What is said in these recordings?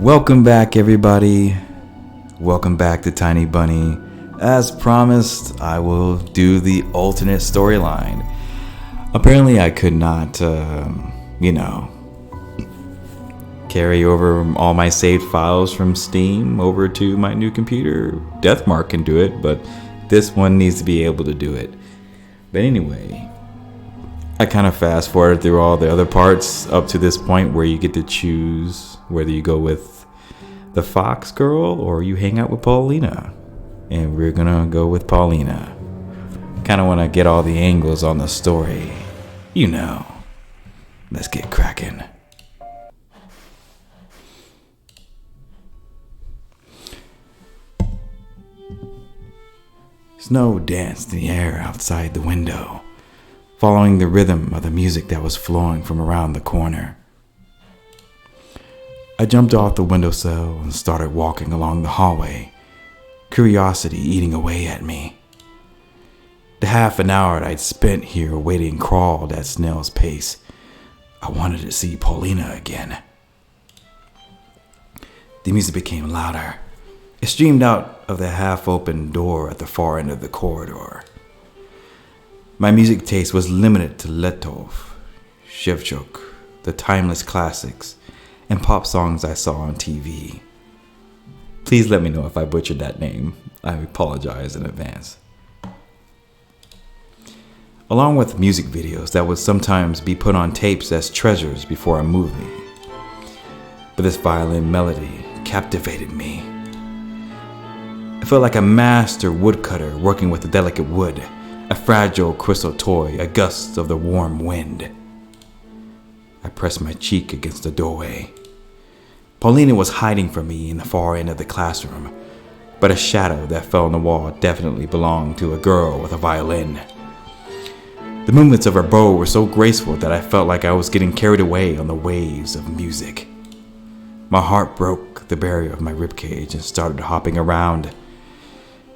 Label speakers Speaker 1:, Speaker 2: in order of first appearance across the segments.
Speaker 1: Welcome back, everybody. Welcome back to Tiny Bunny. As promised, I will do the alternate storyline. Apparently, I could not, carry over all my saved files from Steam over to my new computer. Deathmark can do it, but this one needs to be able to do it. But anyway, I kind of fast forwarded through all the other parts up to this point where you get to choose whether you go with the Fox girl or you hang out with Polina. And we're gonna go with Polina. Kind of want to get all the angles on the story. Let's get cracking. Snow danced in the air outside the window, following the rhythm of the music that was flowing from around the corner. I jumped off the windowsill and started walking along the hallway, curiosity eating away at me. The half an hour I'd spent here waiting crawled at snail's pace. I wanted to see Polina again. The music became louder. It streamed out of the half-open door at the far end of the corridor. My music taste was limited to Letov, Shevchuk, the timeless classics, and pop songs I saw on TV. Please let me know if I butchered that name. I apologize in advance. Along with music videos that would sometimes be put on tapes as treasures before a movie. But this violin melody captivated me. It felt like a master woodcutter working with a delicate wood, a fragile crystal toy, a gust of the warm wind. I pressed my cheek against the doorway. Polina was hiding from me in the far end of the classroom, but a shadow that fell on the wall definitely belonged to a girl with a violin. The movements of her bow were so graceful that I felt like I was getting carried away on the waves of music. My heart broke the barrier of my ribcage and started hopping around.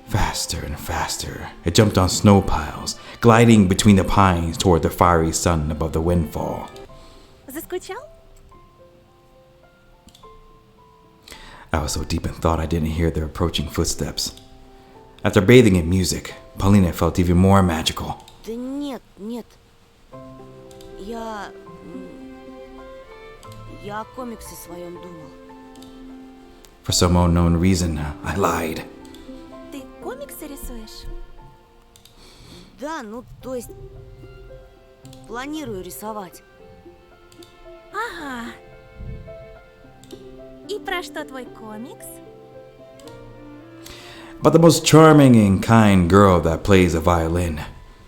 Speaker 1: Faster and faster, it jumped on snow piles, gliding between the pines toward the fiery sun above the windfall.
Speaker 2: Заскучал?
Speaker 1: I was so deep in thought I didn't hear their approaching footsteps. After bathing in music, Polina felt even more magical.
Speaker 2: Да нет. Я о комиксе своем думал.
Speaker 1: For some unknown reason, I lied.
Speaker 2: Ты комиксы рисуешь? Да, то есть планирую рисовать. Ага. И про что твой комикс?
Speaker 1: But the most charming and kind girl that plays a violin,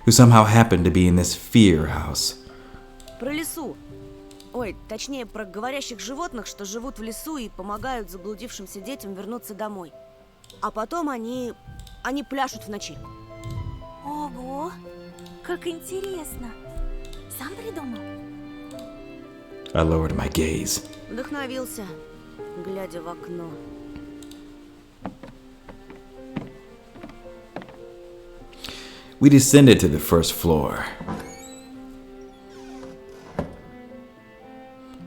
Speaker 1: who somehow happened to be in this fear house.
Speaker 2: Про лесу. Ой, точнее, про говорящих животных, что живут в лесу и помогают заблудившимся детям вернуться домой. А потом они пляшут в ночи. Ого, как интересно. Сам придумал?
Speaker 1: I lowered my gaze.
Speaker 2: Вдохновился, глядя в окно.
Speaker 1: We descended to the first floor.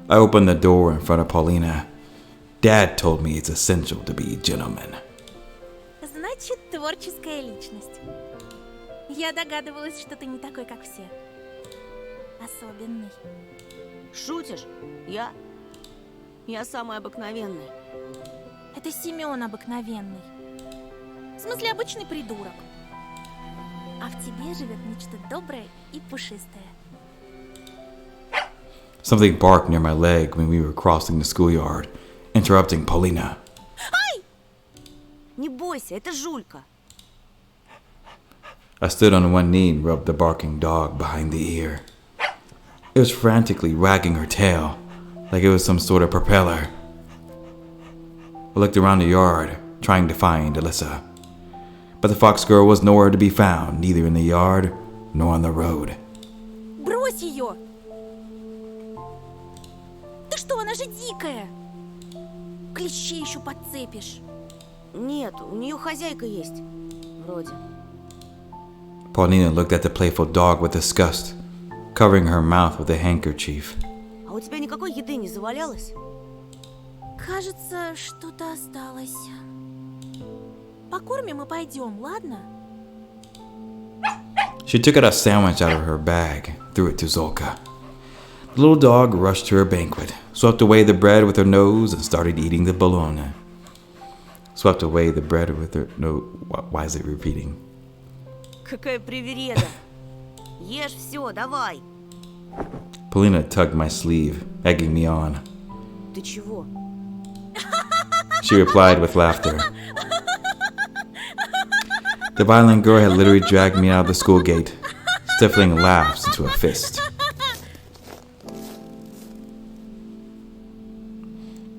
Speaker 1: I opened the door in front of Polina. Dad told me it's essential to be a gentleman.
Speaker 3: Значит, творческая личность. Я догадывалась, что ты не такой, как все. Особенный.
Speaker 2: Шутишь? Я самый обыкновенный.
Speaker 3: Это Семен обыкновенный. В смысле, обычный придурок. А в тебе живет нечто доброе и пушистое.
Speaker 1: Something barked near my leg when we were crossing the schoolyard, interrupting Polina.
Speaker 2: Ай! Не бойся, это Жулька.
Speaker 1: I stood on one knee and rubbed the barking dog behind the ear. It was frantically wagging her tail, like it was some sort of propeller. I looked around the yard, trying to find Alyssa. But the fox girl was nowhere to be found, neither in the yard nor on the road.
Speaker 3: Брось ее! Ты что, она же дикая! Клещей еще подцепишь.
Speaker 2: Нет, у нее хозяйка есть. Вроде.
Speaker 1: Polina looked at the playful dog with disgust, covering her mouth with a handkerchief.
Speaker 2: А у тебя никакой еды не завалялось?
Speaker 3: Кажется, что-то осталось. Покормим и пойдем, ладно?
Speaker 1: She took out a sandwich out of her bag, threw it to Zolka. The little dog rushed to her banquet, swept away the bread with her nose, and started eating the bologna. Swept away the bread with her nose. Why is it repeating?
Speaker 2: Какая привереда. Ешь все, давай.
Speaker 1: Polina tugged my sleeve, egging me on.
Speaker 2: Ты чего?
Speaker 1: She replied with laughter. The violent girl had literally dragged me out of the school gate, stifling laughs into a fist.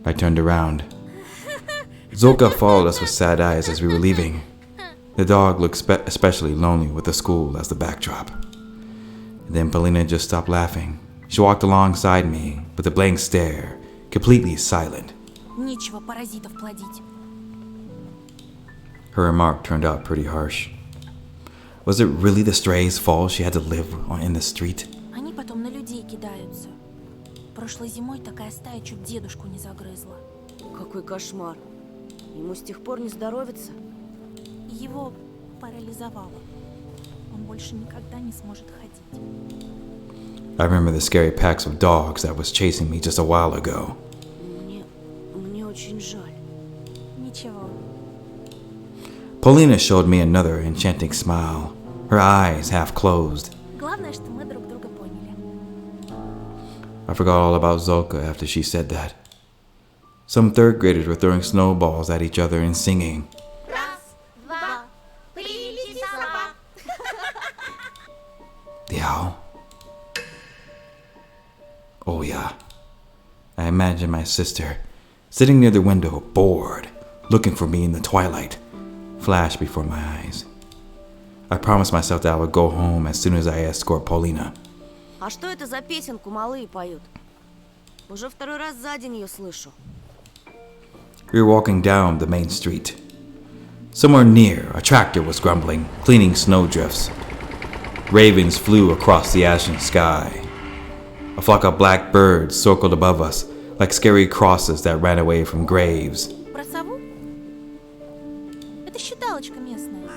Speaker 1: I turned around. Zolka followed us with sad eyes as we were leaving. The dog looked especially lonely with the school as the backdrop. And then Polina just stopped laughing. She walked alongside me with a blank stare, completely silent.
Speaker 3: Нечего паразитов плодить.
Speaker 1: Her remark turned out pretty harsh. Was it really the stray's fault she had to live in the street?
Speaker 3: Они потом на людей кидаются. Прошлой зимой такая стая чуть дедушку не загрызла.
Speaker 2: Какой кошмар. Ему с тех пор не здоровится.
Speaker 3: Его парализовало. Он больше никогда не сможет ходить.
Speaker 1: I remember the scary packs of dogs that was chasing me just a while ago.
Speaker 2: Мне очень жаль.
Speaker 3: Ничего.
Speaker 1: Polina showed me another enchanting smile, her eyes half closed.
Speaker 3: Главное, что мы друг друга поняли.
Speaker 1: I forgot all about Zolka after she said that. Some third graders were throwing snowballs at each other and singing.
Speaker 3: Раз, два, прилети сова.
Speaker 1: The owl? Oh yeah. I imagined my sister, sitting near the window, bored, looking for me in the twilight, flash before my eyes. I promised myself that I would go home as soon as I escort Polina.
Speaker 2: А что это за песенку малые поют? Уже второй раз за день ее слышу.
Speaker 1: We were walking down the main street. Somewhere near, a tractor was grumbling, cleaning snowdrifts. Ravens flew across the ashen sky. A flock of black birds circled above us, like scary crosses that ran away from graves.
Speaker 3: Про сову? Это считалочка местная.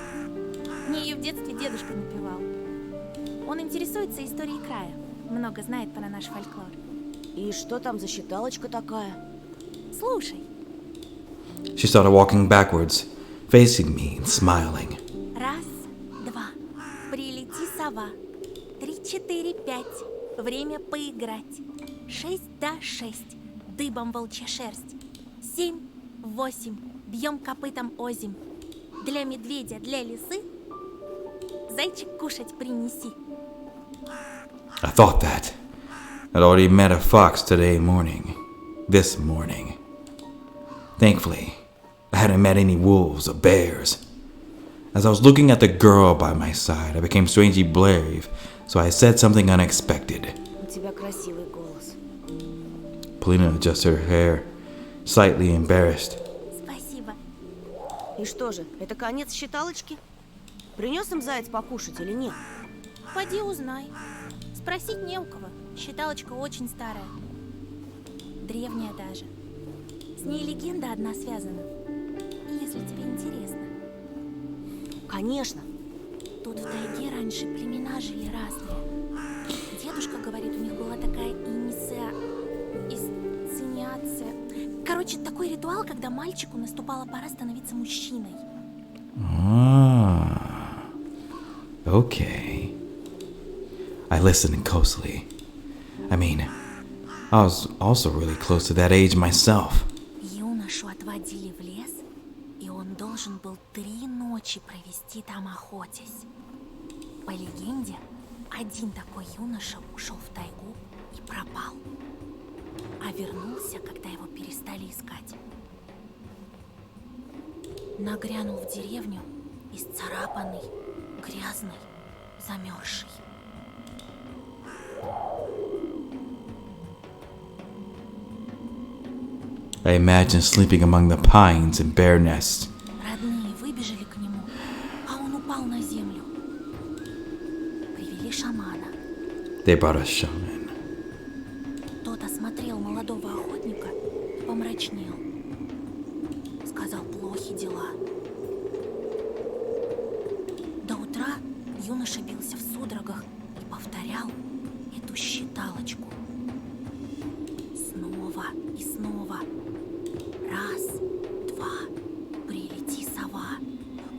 Speaker 3: Мне ее в детстве дедушка напевал. Он интересуется историей края. Много знает про наш фольклор.
Speaker 2: И что там за считалочка такая?
Speaker 3: Слушай.
Speaker 1: She started walking backwards, facing me and smiling.
Speaker 3: Раз, два, прилети сова. 3, 4, 5, время поиграть. 6 до 6, дыбом волчья шерсть. 7, 8, бьем копытом озимь. Для медведя, для лисы зайчик кушать принеси.
Speaker 1: I thought that. I'd already met a fox this morning. Thankfully, I hadn't met any wolves or bears. As I was looking at the girl by my side, I became strangely brave, so I said something unexpected.
Speaker 2: У тебя красивый голос.
Speaker 1: Polina adjusted her hair, slightly embarrassed.
Speaker 3: Спасибо.
Speaker 2: И что же, это конец считалочки? Принес им заяц покушать или нет?
Speaker 3: Поди узнай. Спросить не у кого. Считалочка очень старая. Древняя даже. С ней легенда одна связана. Если тебе интересно.
Speaker 2: Конечно.
Speaker 3: Тут в тайге раньше племена жили разные. Дедушка говорит, у них была такая инициация. Короче, такой ритуал, когда мальчику наступала пора становиться мужчиной.
Speaker 1: Okay. I listened closely. I mean, I was also really close to that age myself.
Speaker 3: Юношу отводили в лес, и он должен был 3 ночи провести там охотясь. По легенде, один такой юноша ушел в тайгу и пропал. А вернулся, когда его перестали искать. Нагрянул в деревню, исцарапанный, грязный, замерзший.
Speaker 1: I imagined sleeping among the pines and bear nests.
Speaker 3: Родные выбежали к нему, а он упал на землю. Привели шамана.
Speaker 1: They brought a shaman.
Speaker 3: Тот осмотрел молодого охотника, помрачнел помрачнел. Сказал, плохи дела. До утра юноша бился в судорогах и повторял эту считалочку. Снова и снова. Раз, два, прилети, сова.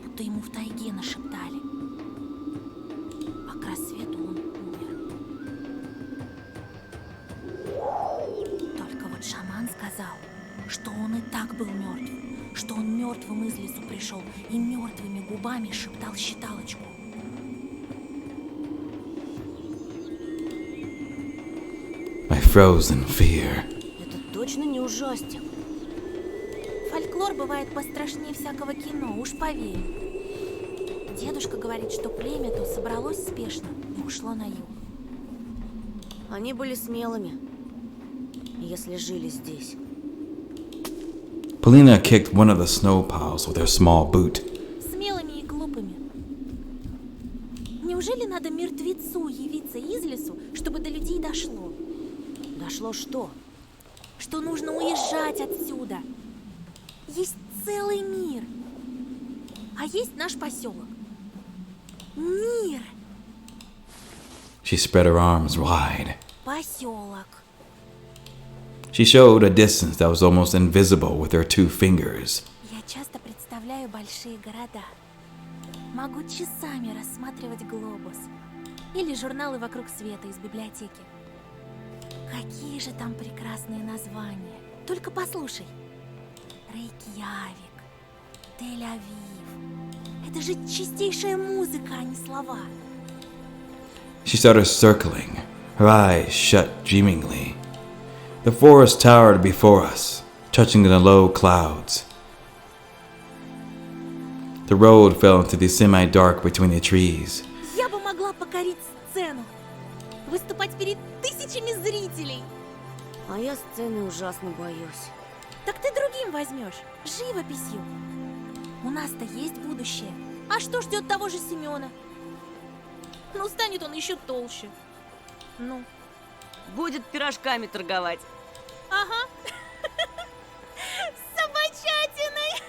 Speaker 3: Будто ему в тайге нашептали. А к рассвету он умер. Только вот шаман сказал, что он и так был мертв, что он мертвым из лесу пришел и мертвыми губами шептал считалочку.
Speaker 1: I froze in fear.
Speaker 2: Это точно не ужастик.
Speaker 3: Фольклор бывает пострашнее всякого кино, уж поверь. Дедушка говорит, что племя то собралось спешно и ушло на юг.
Speaker 2: Они были смелыми, если жили здесь.
Speaker 1: Polina kicked one of the snow piles with her small boot.
Speaker 3: Смелыми и глупыми. Неужели надо мертвецу явиться из лесу, чтобы до людей дошло?
Speaker 2: Дошло что?
Speaker 3: Что нужно уезжать отсюда. Есть целый мир. А есть наш поселок. Мир.
Speaker 1: She spread her arms wide.
Speaker 3: Поселок.
Speaker 1: She showed a distance that was almost invisible with her 2 fingers.
Speaker 3: Я часто представляю большие города. Могу часами рассматривать глобус. Или журналы «Вокруг света» из библиотеки. Какие же там прекрасные названия. Только послушай. Рейкьявик, Тель-Авив. Это же чистейшая музыка, а не слова.
Speaker 1: She started circling, her eyes shut dreamingly. The forest towered before us, touching the low clouds. The road fell into the semi-dark between the trees.
Speaker 3: Я бы могла покорить сцену. Выступать перед тысячами зрителей.
Speaker 2: А я сцены ужасно боюсь.
Speaker 3: Так ты другим возьмешь, живописью. У нас-то есть будущее. А что ждет того же Семена? Ну, станет он еще толще. Ну,
Speaker 2: Будет пирожками торговать.
Speaker 3: ага. С собачатиной.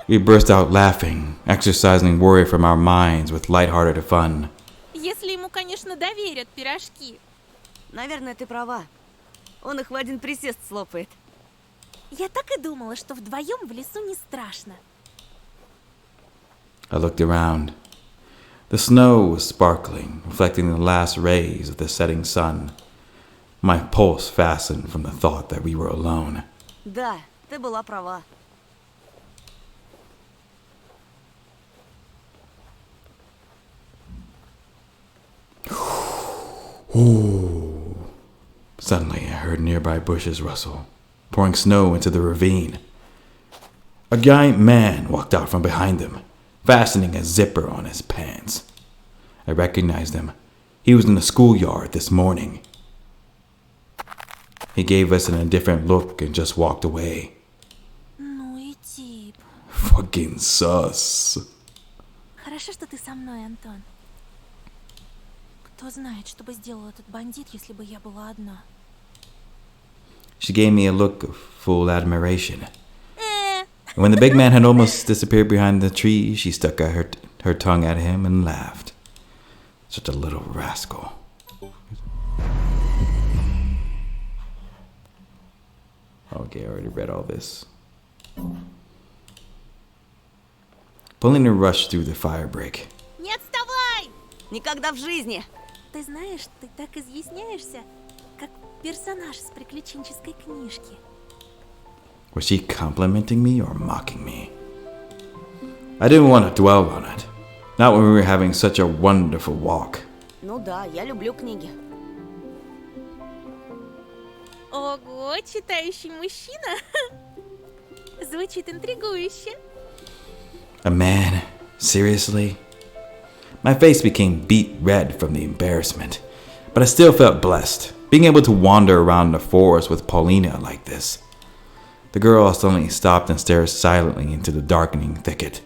Speaker 1: We burst out laughing, exercising worry from our minds with lighthearted fun.
Speaker 3: Если ему, конечно, доверят пирожки.
Speaker 2: Наверное, ты права. Он их в один присест слопает.
Speaker 3: Я так и думала, что вдвоем в лесу не страшно.
Speaker 1: I looked around. The snow was sparkling, reflecting the last rays of the setting sun. My pulse fastened from the thought that we were alone.
Speaker 2: Да, ты была prava.
Speaker 1: Suddenly, I heard nearby bushes rustle, pouring snow into the ravine. A giant man walked out from behind them, fastening a zipper on his pants. I recognized him. He was in the schoolyard this morning. He gave us an indifferent look and just walked away.
Speaker 3: Ну и тип.
Speaker 1: Fucking sus.
Speaker 3: Хорошо, что ты со мной, Антон. Кто знает, что бы сделал этот бандит, если бы я была одна.
Speaker 1: She gave me a look of full admiration. When the big man had almost disappeared behind the tree, she stuck out her tongue at him and laughed. Such a little rascal. Okay, I already read all this. Polina rushed through the firebreak.
Speaker 3: Не отставай!
Speaker 2: Никогда в жизни.
Speaker 3: Ты знаешь, ты так изъясняешься, как персонаж с приключенческой книжки.
Speaker 1: Was she complimenting me or mocking me? I didn't want to dwell on it. Not when we were having such a wonderful walk.
Speaker 2: Ну да, я люблю книги.
Speaker 3: Ого, читающий мужчина. Звучит интригующе.
Speaker 1: A man? Seriously? My face became beet red from the embarrassment, but I still felt blessed, being able to wander around the forest with Polina like this. The girl suddenly stopped and stared silently into the darkening thicket,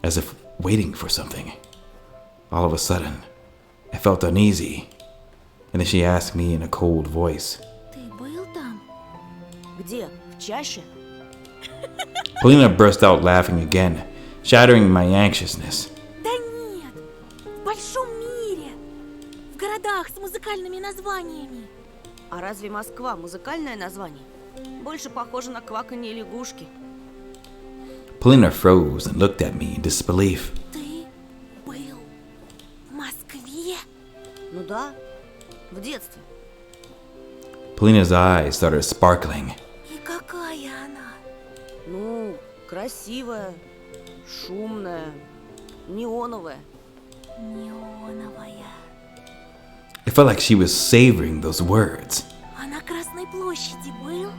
Speaker 1: as if waiting for something. All of a sudden, I felt uneasy, and then she asked me in a cold voice,
Speaker 3: Ты был там?
Speaker 2: Где? В чаще?
Speaker 1: Polina burst out laughing again, shattering my anxiousness.
Speaker 3: Да нет, в большом мире. В городах с музыкальными названиями.
Speaker 2: А разве Москва музыкальное название? Больше похоже на кваканье лягушки.
Speaker 1: Polina froze and looked at me in disbelief.
Speaker 3: Ты был в Москве?
Speaker 2: Ну да, в детстве.
Speaker 1: Polina's eyes started sparkling.
Speaker 3: И какая она?
Speaker 2: Ну, красивая, шумная, неоновая.
Speaker 3: Неоновая.
Speaker 1: It felt like she was savoring those words.
Speaker 3: А на Красной площади был?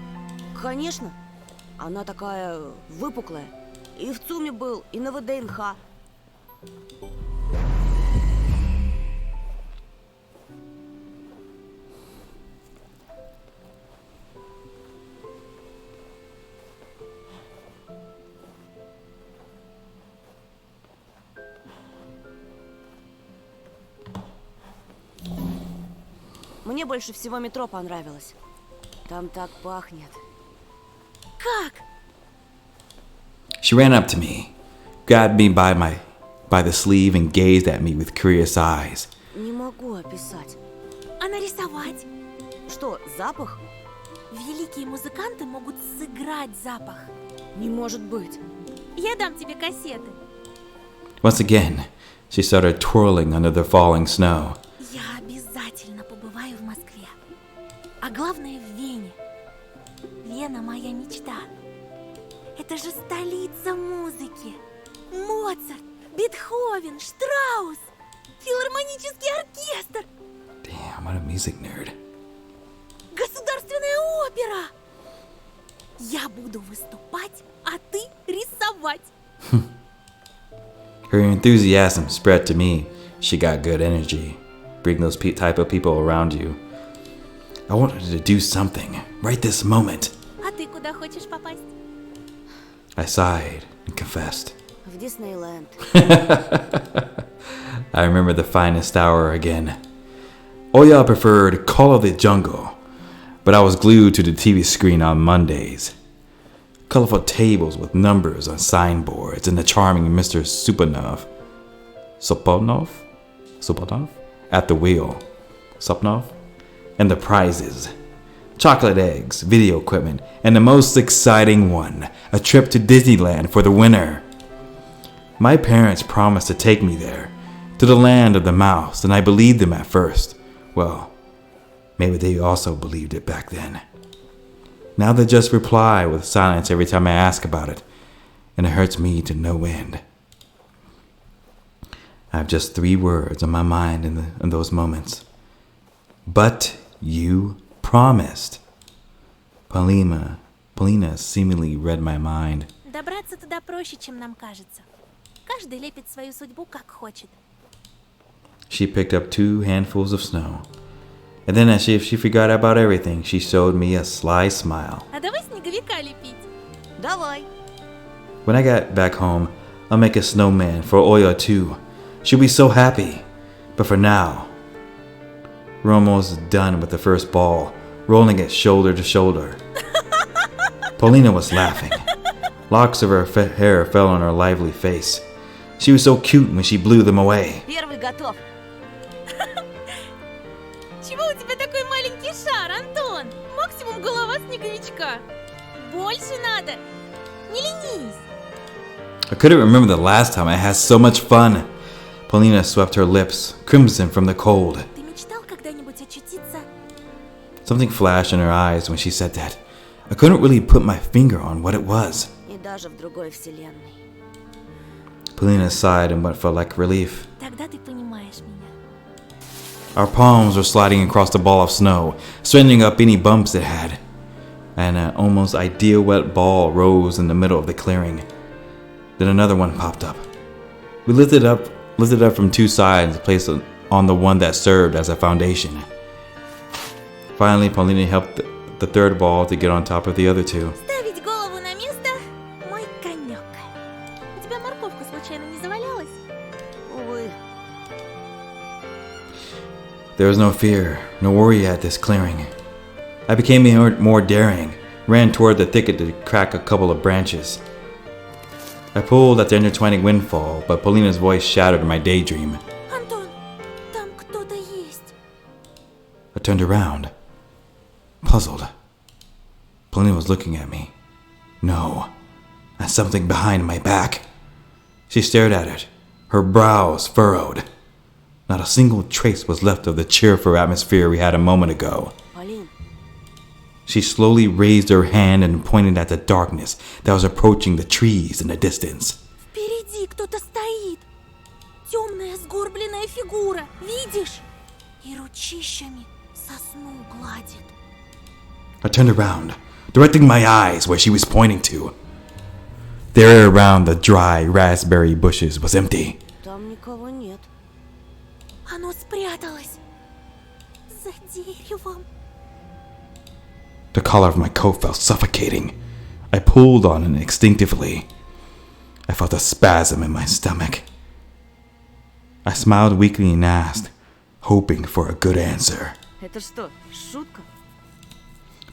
Speaker 2: Конечно, она такая выпуклая. И в ЦУМе был, и на ВДНХ. Мне больше всего метро понравилось. Там так пахнет.
Speaker 3: Как?
Speaker 1: She ran up to me, grabbed me by the sleeve and gazed at me with curious eyes.
Speaker 2: Не могу описать.
Speaker 3: А нарисовать?
Speaker 2: Что, запах?
Speaker 3: Великие музыканты могут сыграть запах.
Speaker 2: Не может быть.
Speaker 3: Я дам тебе кассеты.
Speaker 1: Once again, she started twirling under the falling snow.
Speaker 3: Я обязательно побываю в Москве. А главное в Вене. Вена моя мечта. Это же столица музыки. Моцарт, Бетховен, Штраус, филармонический оркестр,
Speaker 1: Damn, what a music nerd.
Speaker 3: государственная опера. Я буду выступать, а ты рисовать.
Speaker 1: Her enthusiasm spread to me. She got good energy. Bring those type of people around you. I wanted to do something right this moment.
Speaker 3: А ты куда хочешь попасть?
Speaker 1: I sighed and confessed.
Speaker 2: В Диснейленд.
Speaker 1: I remember the finest hour again. Oya preferred Call of the Jungle, but I was glued to the TV screen on Mondays. Colorful tables with numbers on signboards and the charming Mr. Soponov at the wheel. Sopnov? And the prizes. Chocolate eggs, video equipment, and the most exciting one, a trip to Disneyland for the winner. My parents promised to take me there, to the land of the mouse, and I believed them at first. Well, maybe they also believed it back then. Now they just reply with silence every time I ask about it, and it hurts me to no end. I have just 3 words on my mind in those moments. But you promised. Polina seemingly read my mind.
Speaker 3: Добраться туда проще, чем нам кажется. Каждый лепит свою судьбу, как хочет.
Speaker 1: She picked up 2 handfuls of snow. And then as if she forgot about everything, she showed me a sly smile.
Speaker 3: А давай снеговика лепить.
Speaker 2: Давай.
Speaker 1: When I got back home, I'll make a snowman for Oya too. She'll be so happy. But for now, we're almost done with the first ball, rolling it shoulder to shoulder. Polina was laughing. Locks of her hair fell on her lively face. She was so cute when she blew them away.
Speaker 2: Первый готов.
Speaker 3: Чего у тебя такой маленький шар, Антон? Максимум голова снеговичка. Больше надо. Не ленись.
Speaker 1: I couldn't remember the last time I had so much fun. Polina swept her lips, crimson from the cold.
Speaker 3: Ты мечтал когда-нибудь очутиться?
Speaker 1: Something flashed in her eyes when she said that. I couldn't really put my finger on what it was.
Speaker 2: И даже в другой вселенной.
Speaker 1: Polina sighed in what felt like relief.
Speaker 3: Тогда ты понимаешь меня.
Speaker 1: Our palms were sliding across the ball of snow, straightening up any bumps it had. And an almost ideal wet ball rose in the middle of the clearing. Then another one popped up. We lifted it up from 2 sides and placed it on the one that served as a foundation. Finally, Polina helped the third ball to get on top of the other 2.
Speaker 3: Ставить голову на место – мой конек. У тебя морковка случайно не завалялась?
Speaker 2: Увы.
Speaker 1: There was no fear, no worry at this clearing. I became more daring, ran toward the thicket to crack a couple of branches. I pulled at the intertwining windfall, but Polina's voice shattered my daydream.
Speaker 3: Антон, там кто-то есть.
Speaker 1: I turned around, puzzled. Polina was looking at me. No, at something behind my back. She stared at it, her brows furrowed. Not a single trace was left of the cheerful atmosphere we had a moment ago.
Speaker 2: Полин,
Speaker 1: She slowly raised her hand and pointed at the darkness that was approaching the trees in the distance.
Speaker 3: Впереди кто-то стоит. Темная сгорбленная фигура. Видишь? И ручищами сосну гладит.
Speaker 1: I turned around, directing my eyes where she was pointing to. The area around the dry raspberry bushes was empty.
Speaker 2: там никого нет.
Speaker 3: Оно спряталось. За деревом.
Speaker 1: The collar of my coat felt suffocating. I pulled on it instinctively. I felt a spasm in my stomach. I smiled weakly and asked, hoping for a good answer.
Speaker 2: Это что, шутка?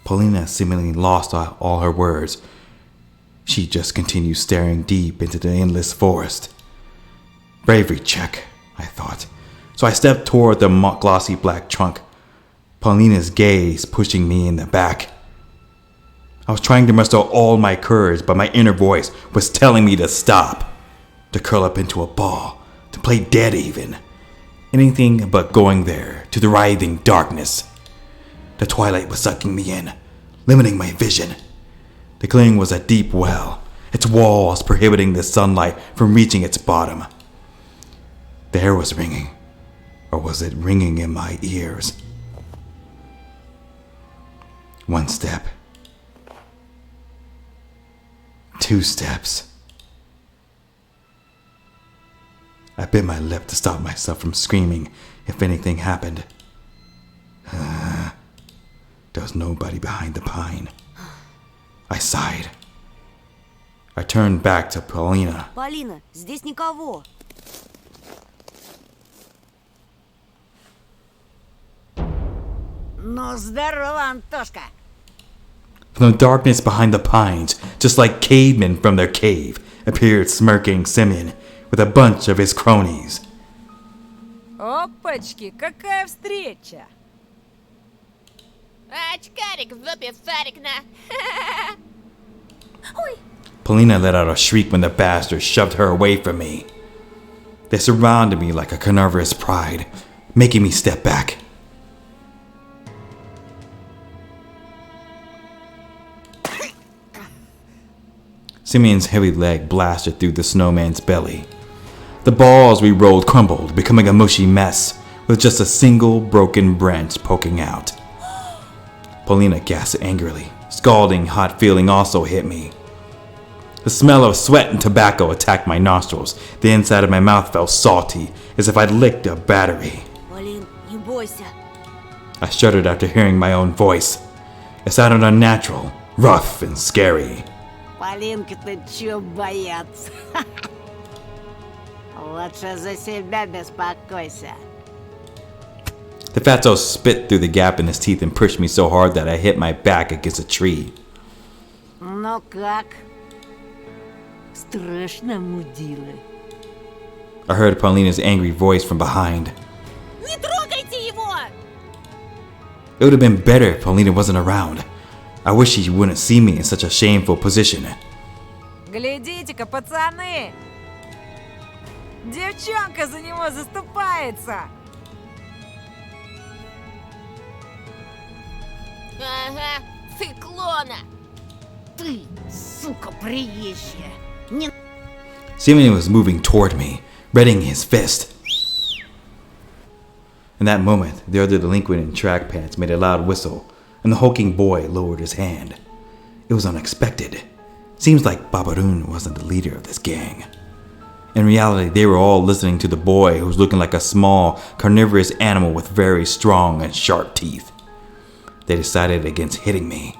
Speaker 1: Polina seemingly lost all her words. She just continued staring deep into the endless forest. Bravery check, I thought. So I stepped toward the glossy black trunk, Polina's gaze pushing me in the back. I was trying to muster all my courage, but my inner voice was telling me to stop, to curl up into a ball, to play dead even. Anything but going there, to the writhing darkness. The twilight was sucking me in, limiting my vision. The clearing was a deep well, its walls prohibiting the sunlight from reaching its bottom. The air was ringing, or was it ringing in my ears? One step. 2 steps. I bit my lip to stop myself from screaming if anything happened. There was nobody behind the pine. I sighed. I turned back to Polina.
Speaker 2: Полина, здесь никого. Ну, здорово, Антошка.
Speaker 1: From the darkness behind the pines, just like cavemen from their cave, appeared smirking Simeon with a bunch of his cronies.
Speaker 4: Опачки, какая встреча!
Speaker 3: Очкарик в дупе Сарик на. Ой,
Speaker 1: Polina let out a shriek when the bastards shoved her away from me. They surrounded me like a carnivorous pride, making me step back. Simeon's heavy leg blasted through the snowman's belly. The balls we rolled crumbled, becoming a mushy mess, with just a single broken branch poking out. Polina gasped angrily. Scalding hot feeling also hit me. The smell of sweat and tobacco attacked my nostrils. The inside of my mouth felt salty, as if I'd licked a battery.
Speaker 2: Полин, не бойся.
Speaker 1: I shuddered after hearing my own voice. It sounded unnatural, rough, and scary.
Speaker 2: Полинка-то чё бояться? Лучше за себя беспокойся.
Speaker 1: The fatso spit through the gap in his teeth and pushed me so hard that I hit my back against a tree.
Speaker 2: Ну как? Страшно, мудила.
Speaker 1: I heard Polina's angry voice from behind.
Speaker 3: не трогайте его!
Speaker 1: It would have been better if Polina wasn't around. I wish she wouldn't see me in such a shameful position.
Speaker 4: Глядите-ка, пацаны! Девчонка за него заступается!
Speaker 3: Ага, циклона!
Speaker 2: Ты, сука, приезжая. Не...
Speaker 1: Simeon was moving toward me, readying his fist. In that moment, the other delinquent in track pants made a loud whistle, and the hulking boy lowered his hand. It was unexpected. Seems like Babaroon wasn't the leader of this gang. In reality, they were all listening to the boy who was looking like a small, carnivorous animal with very strong and sharp teeth. They decided against hitting me.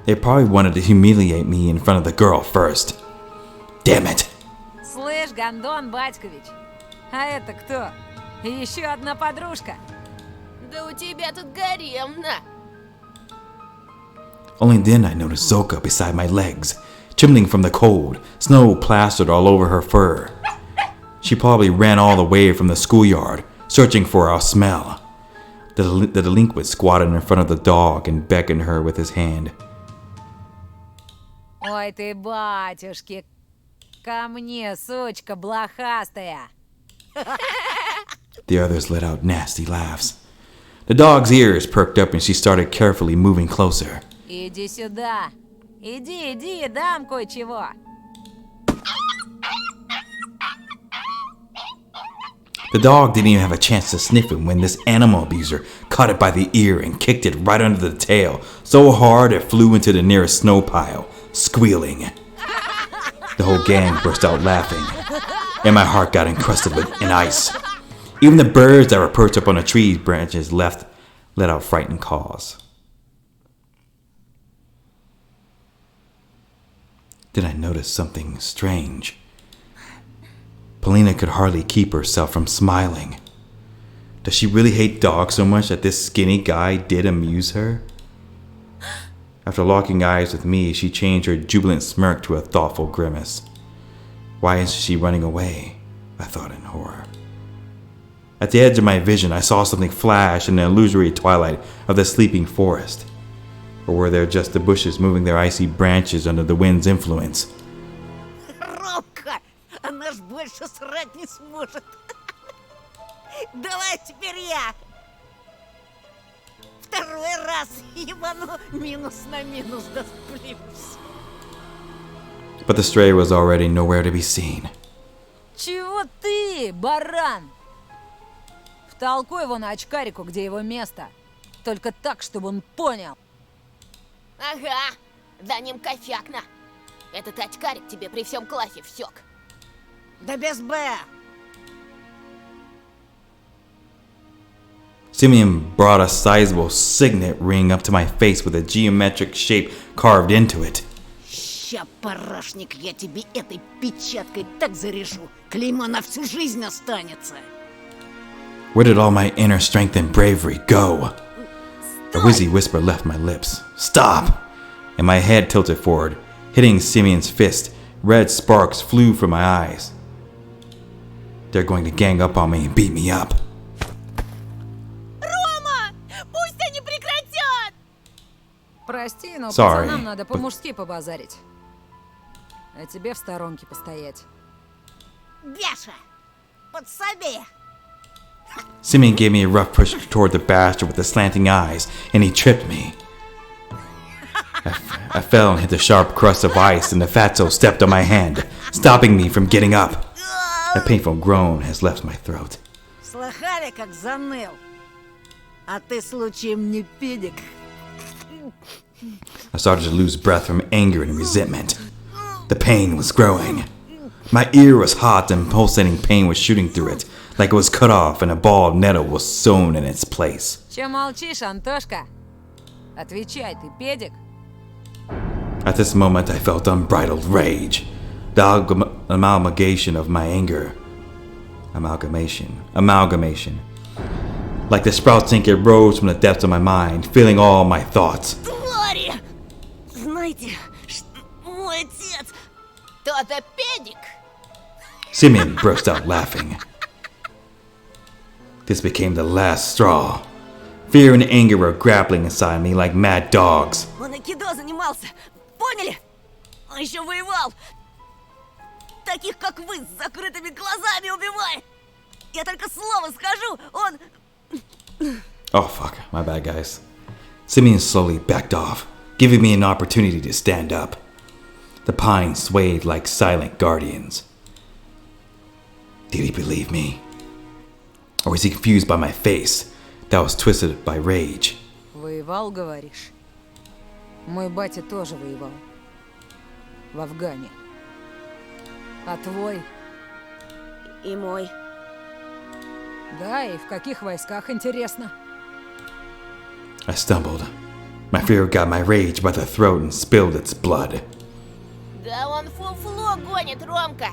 Speaker 1: They probably wanted to humiliate me in front of the girl first. Damn it!
Speaker 4: Слышь, Гондон Батькович, а это кто? Еще одна подружка?
Speaker 3: Да у тебя тут гарем, на!
Speaker 1: Only then I noticed Zoka beside my legs, trembling from the cold, snow plastered all over her fur. She probably ran all the way from the schoolyard, searching for our smell. The delinquent squatted in front of the dog and beckoned her with his hand.
Speaker 4: Ой ты, батюшки, ко мне, сучка блохастая.
Speaker 1: The others let out nasty laughs. The dog's ears perked up and she started carefully moving closer.
Speaker 4: Иди сюда. Иди, дам кое-чего.
Speaker 1: The dog didn't even have a chance to sniff it when this animal abuser caught it by the ear and kicked it right under the tail so hard it flew into the nearest snow pile, squealing. The whole gang burst out laughing, and my heart got encrusted in ice. Even the birds that were perched up on the tree branches let out frightened caws. Then I noticed something strange. Polina could hardly keep herself from smiling. Does she really hate dogs so much that this skinny guy did amuse her? After locking eyes with me, she changed her jubilant smirk to a thoughtful grimace. Why is she running away? I thought in horror. At the edge of my vision, I saw something flash in the illusory twilight of the sleeping forest. Or were there just the bushes moving their icy branches under the wind's influence?
Speaker 2: Ромка, она ж больше срать не сможет. Давай теперь я. Второй раз ебану минус на минус досплюсь.
Speaker 1: But the stray was already nowhere to be seen.
Speaker 4: Чего ты, баран? Втолкуй его на очкарику, где его место. Только так, чтобы он понял.
Speaker 5: Ага, за ним кофякна. Этот очкарик тебе при всем классе всек.
Speaker 2: Да без Б.
Speaker 1: Simeon brought a sizable signet ring up to my face with a geometric shape carved into it.
Speaker 2: Ща, парашник, я тебе этой печаткой так зарежу. Клеймо на всю жизнь останется.
Speaker 1: Where did all my inner strength and bravery go? A wheezy whisper left my lips. Stop! And my head tilted forward, hitting Simeon's fist. Red sparks flew from my eyes. They're going to gang up on me and beat me up.
Speaker 5: Рома! Пусть они прекратят!
Speaker 4: Прости, но
Speaker 1: Sorry,
Speaker 4: пацанам надо
Speaker 1: but-
Speaker 4: по-мужски побазарить. А тебе в сторонке постоять.
Speaker 2: Бяша, подсоби.
Speaker 1: Simeon gave me a rough push toward the bastard with the slanting eyes, and he tripped me. I fell and hit the sharp crust of ice, and the fatso stepped on my hand, stopping me from getting up. A painful groan has left my throat.
Speaker 2: Слыхали, как заныл? А ты случаем не педик?
Speaker 1: I started to lose breath from anger and resentment. The pain was growing. My ear was hot and pulsating pain was shooting through it, like it was cut off and a ball of nettle was sewn in its place.
Speaker 4: Че молчишь, Антошка? Отвечай, ты педик?
Speaker 1: At this moment, I felt unbridled rage. The amalgamation of my anger. Amalgamation. Like the sprouting, it rose from the depths of my mind, filling all my thoughts.
Speaker 2: Твари! Знаете, мой отец...
Speaker 5: Кто-то педик!
Speaker 1: Simeon burst out laughing. This became the last straw. Fear and anger were grappling inside me like mad dogs.
Speaker 2: Он айкидо занимался, поняли? Он еще воевал. Таких, как вы, с закрытыми глазами убивает. Я только слово скажу, он...
Speaker 1: Oh fuck, my bad guys. Simeon slowly backed off, giving me an opportunity to stand up. The pines swayed like silent guardians. Did he believe me? Or was he confused by my face that was twisted by rage?
Speaker 4: Воевал, говоришь? Мой батя тоже воевал. В Афгане. А твой?
Speaker 2: И мой.
Speaker 4: Да, и в каких войсках, интересно?
Speaker 1: I stumbled. My fear got my rage by the throat and spilled its blood.
Speaker 5: Да он фуфло гонит, Ромка!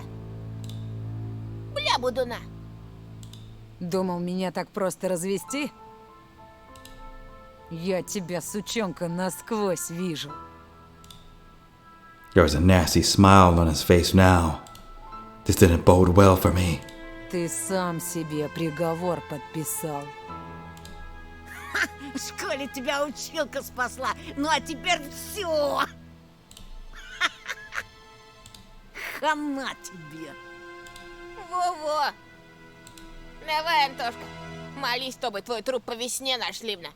Speaker 5: Бля, будуна!
Speaker 4: Думал, меня так просто развести? Я тебя, сучонка, насквозь вижу.
Speaker 1: There was a nasty smile on his face now. This didn't bode well for me.
Speaker 4: Ты сам себе приговор подписал.
Speaker 2: В школе тебя училка спасла, ну а теперь все. Хана тебе.
Speaker 5: Во-во. Давай, Антошка, молись, чтобы твой труп по весне нашли б.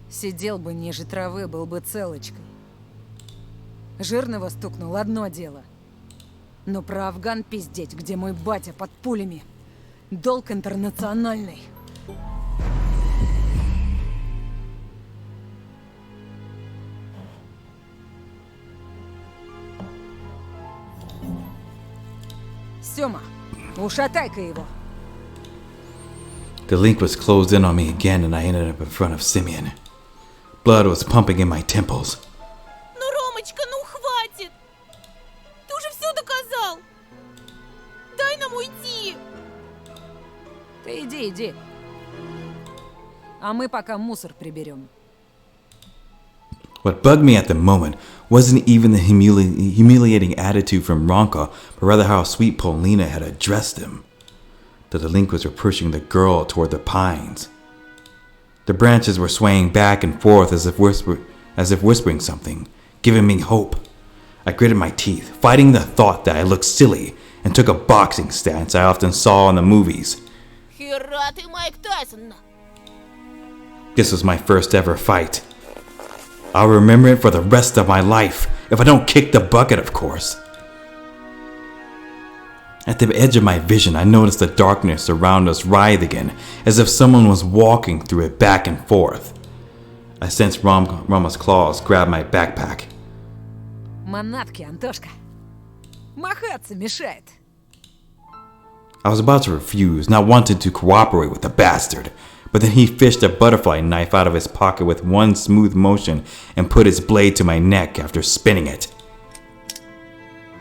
Speaker 4: Сидел бы ниже травы, был бы целочкой. Жирного стукнул одно дело. Но про Афган пиздеть, где мой батя под пулями. Долг интернациональный. Сёма, ушатай-ка его.
Speaker 1: The link was closed in on me again and I ended up in front of Simeon. Blood was pumping in my temples.
Speaker 5: Ну, Ромочка, ну хватит! Ты уже все доказал! Дай нам уйти!
Speaker 4: Ты иди. А мы пока мусор приберем.
Speaker 1: What bugged me at the moment wasn't even the humiliating attitude from Ronka, but rather how sweet Polina had addressed him. The delinquents were pushing the girl toward the pines. The branches were swaying back and forth as if whispering something, giving me hope. I gritted my teeth, fighting the thought that I looked silly, and took a boxing stance I often saw in the movies.
Speaker 5: Хера ты, Майк Тайсон!
Speaker 1: This was my first ever fight. I'll remember it for the rest of my life, if I don't kick the bucket, of course. At the edge of my vision, I noticed the darkness around us writhe again, as if someone was walking through it back and forth. I sensed Rama's claws grab my backpack.
Speaker 4: Манатки, Антошка. Махаться мешает.
Speaker 1: I was about to refuse, not wanting to cooperate with the bastard, but then he fished a butterfly knife out of his pocket with one smooth motion and put its blade to my neck after spinning it.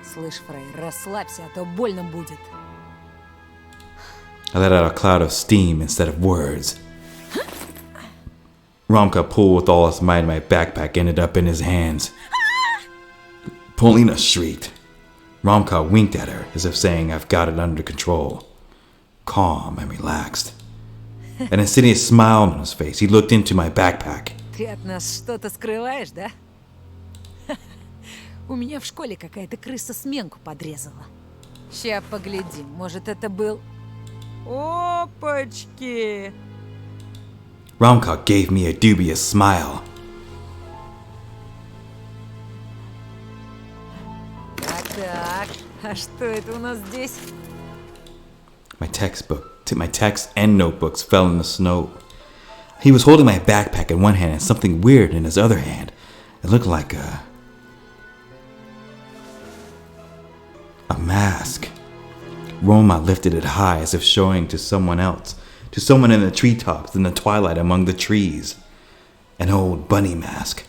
Speaker 4: Слышь, Фрей, расслабься, а то больно будет.
Speaker 1: I let out a cloud of steam instead of words. Romka pulled with all his might and my backpack ended up in his hands. Polina shrieked. Romka winked at her as if saying, I've got it under control. Calm and relaxed. An insidious smile on his face, he looked into my backpack.
Speaker 4: Ты от нас что-то скрываешь, да? У меня в школе какая-то крыса сменку подрезала. Ща поглядим, может это был... Опачки!
Speaker 1: Romka gave me a dubious smile.
Speaker 4: Так, а что это у нас здесь?
Speaker 1: My text and notebooks fell in the snow. He was holding my backpack in one hand and something weird in his other hand. It looked like a mask. Roma lifted it high as if showing to someone else, to someone in the treetops in the twilight among the trees. An old bunny mask.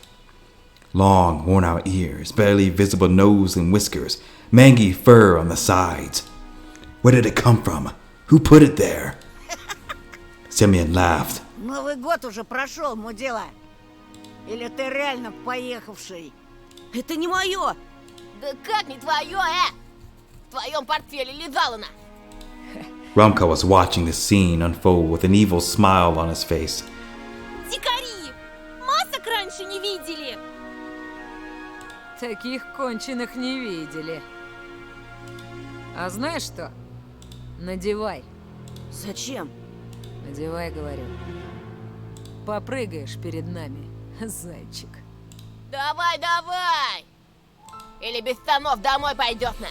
Speaker 1: Long, worn-out ears, barely visible nose and whiskers, mangy fur on the sides. Where did it come from? Who put it there? Simeon laughed.
Speaker 2: Новый год уже прошел, мудила. Или ты реально поехавший? Это не мое!
Speaker 5: Да как не твое, В твоем портфеле лежала она.
Speaker 1: Romka was watching the scene unfold with an evil smile on his face.
Speaker 5: Дикари! Масок раньше не видели!
Speaker 4: Таких конченых не видели. А знаешь что? Надевай.
Speaker 2: Зачем?
Speaker 4: Надевай, говорю. Попрыгаешь перед нами, зайчик.
Speaker 5: Давай! Или без штанов домой пойдет на.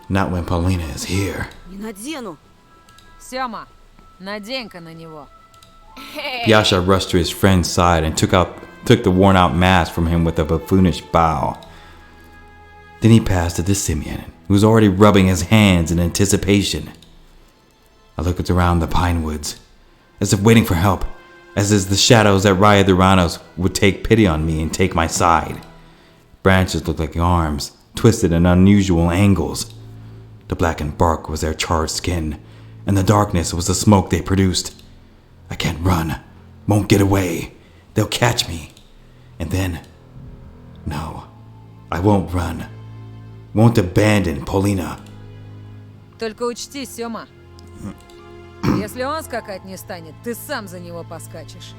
Speaker 1: Not when Polina is here.
Speaker 2: Не надену.
Speaker 4: Сёма, надень-ка на него.
Speaker 1: Yasha rushed to his friend's side and took the worn-out mask from him with a buffoonish bow. Then he passed it to Simeon, who was already rubbing his hands in anticipation. I looked around the pine woods, as if waiting for help, as if the shadows that writhed around us would take pity on me and take my side. Branches looked like arms, twisted in unusual angles. The blackened bark was their charred skin, and the darkness was the smoke they produced. I can't run. Won't get away. They'll catch me. And then... No, I won't run. Won't abandon Polina.
Speaker 4: Только учти, Сёма, если он скакать не станет, ты сам за него поскачешь.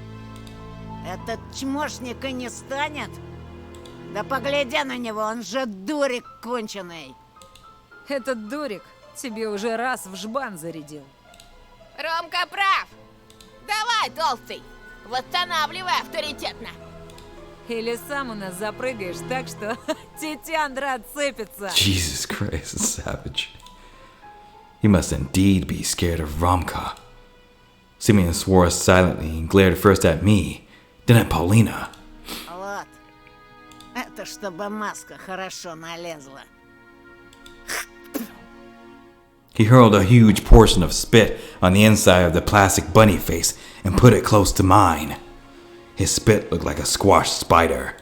Speaker 6: Этот чмошник и не станет? Да погляди на него, он же дурик конченый.
Speaker 4: Этот дурик тебе уже раз в жбан зарядил.
Speaker 5: Ромка прав. Давай, толстый, восстанавливай авторитетно.
Speaker 4: Или сам у нас запрыгаешь так, что тетяндра отцепится.
Speaker 1: Jesus Christ, savage. He must indeed be scared of Romka. Simeon swore silently and glared first at me, then at Polina.
Speaker 6: Вот. Это чтобы маска хорошо налезла.
Speaker 1: He hurled a huge portion of spit on the inside of the plastic bunny face and put it close to mine. His spit looked like a squashed spider.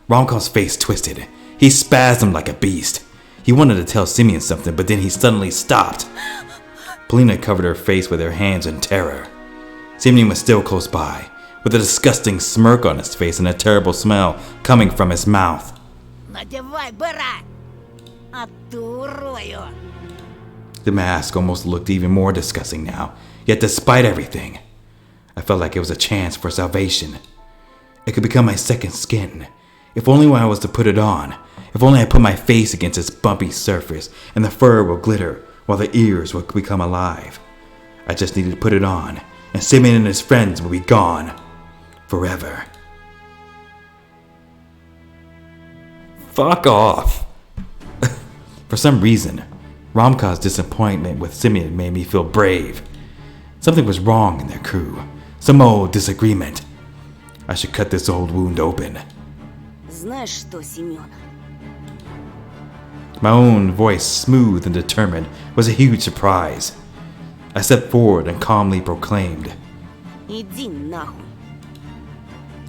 Speaker 1: Romka's face twisted. He spasmed like a beast. He wanted to tell Simeon something, but then he suddenly stopped. Polina covered her face with her hands in terror. Simeon was still close by, with a disgusting smirk on his face and a terrible smell coming from his mouth.
Speaker 6: Надевай, быра! А ты урою!
Speaker 1: The mask almost looked even more disgusting now, yet despite everything, I felt like it was a chance for salvation. It could become my second skin. If only I was to put it on. If only I put my face against its bumpy surface and the fur will glitter while the ears will become alive. I just needed to put it on, and Simeon and his friends would be gone. Forever. Fuck off. For some reason, Romka's disappointment with Simeon made me feel brave. Something was wrong in their crew. Some old disagreement. I should cut this old wound open.
Speaker 2: Знаешь что, Семён?
Speaker 1: My own voice, smooth and determined, was a huge surprise. I stepped forward and calmly proclaimed.
Speaker 2: Иди нахуй.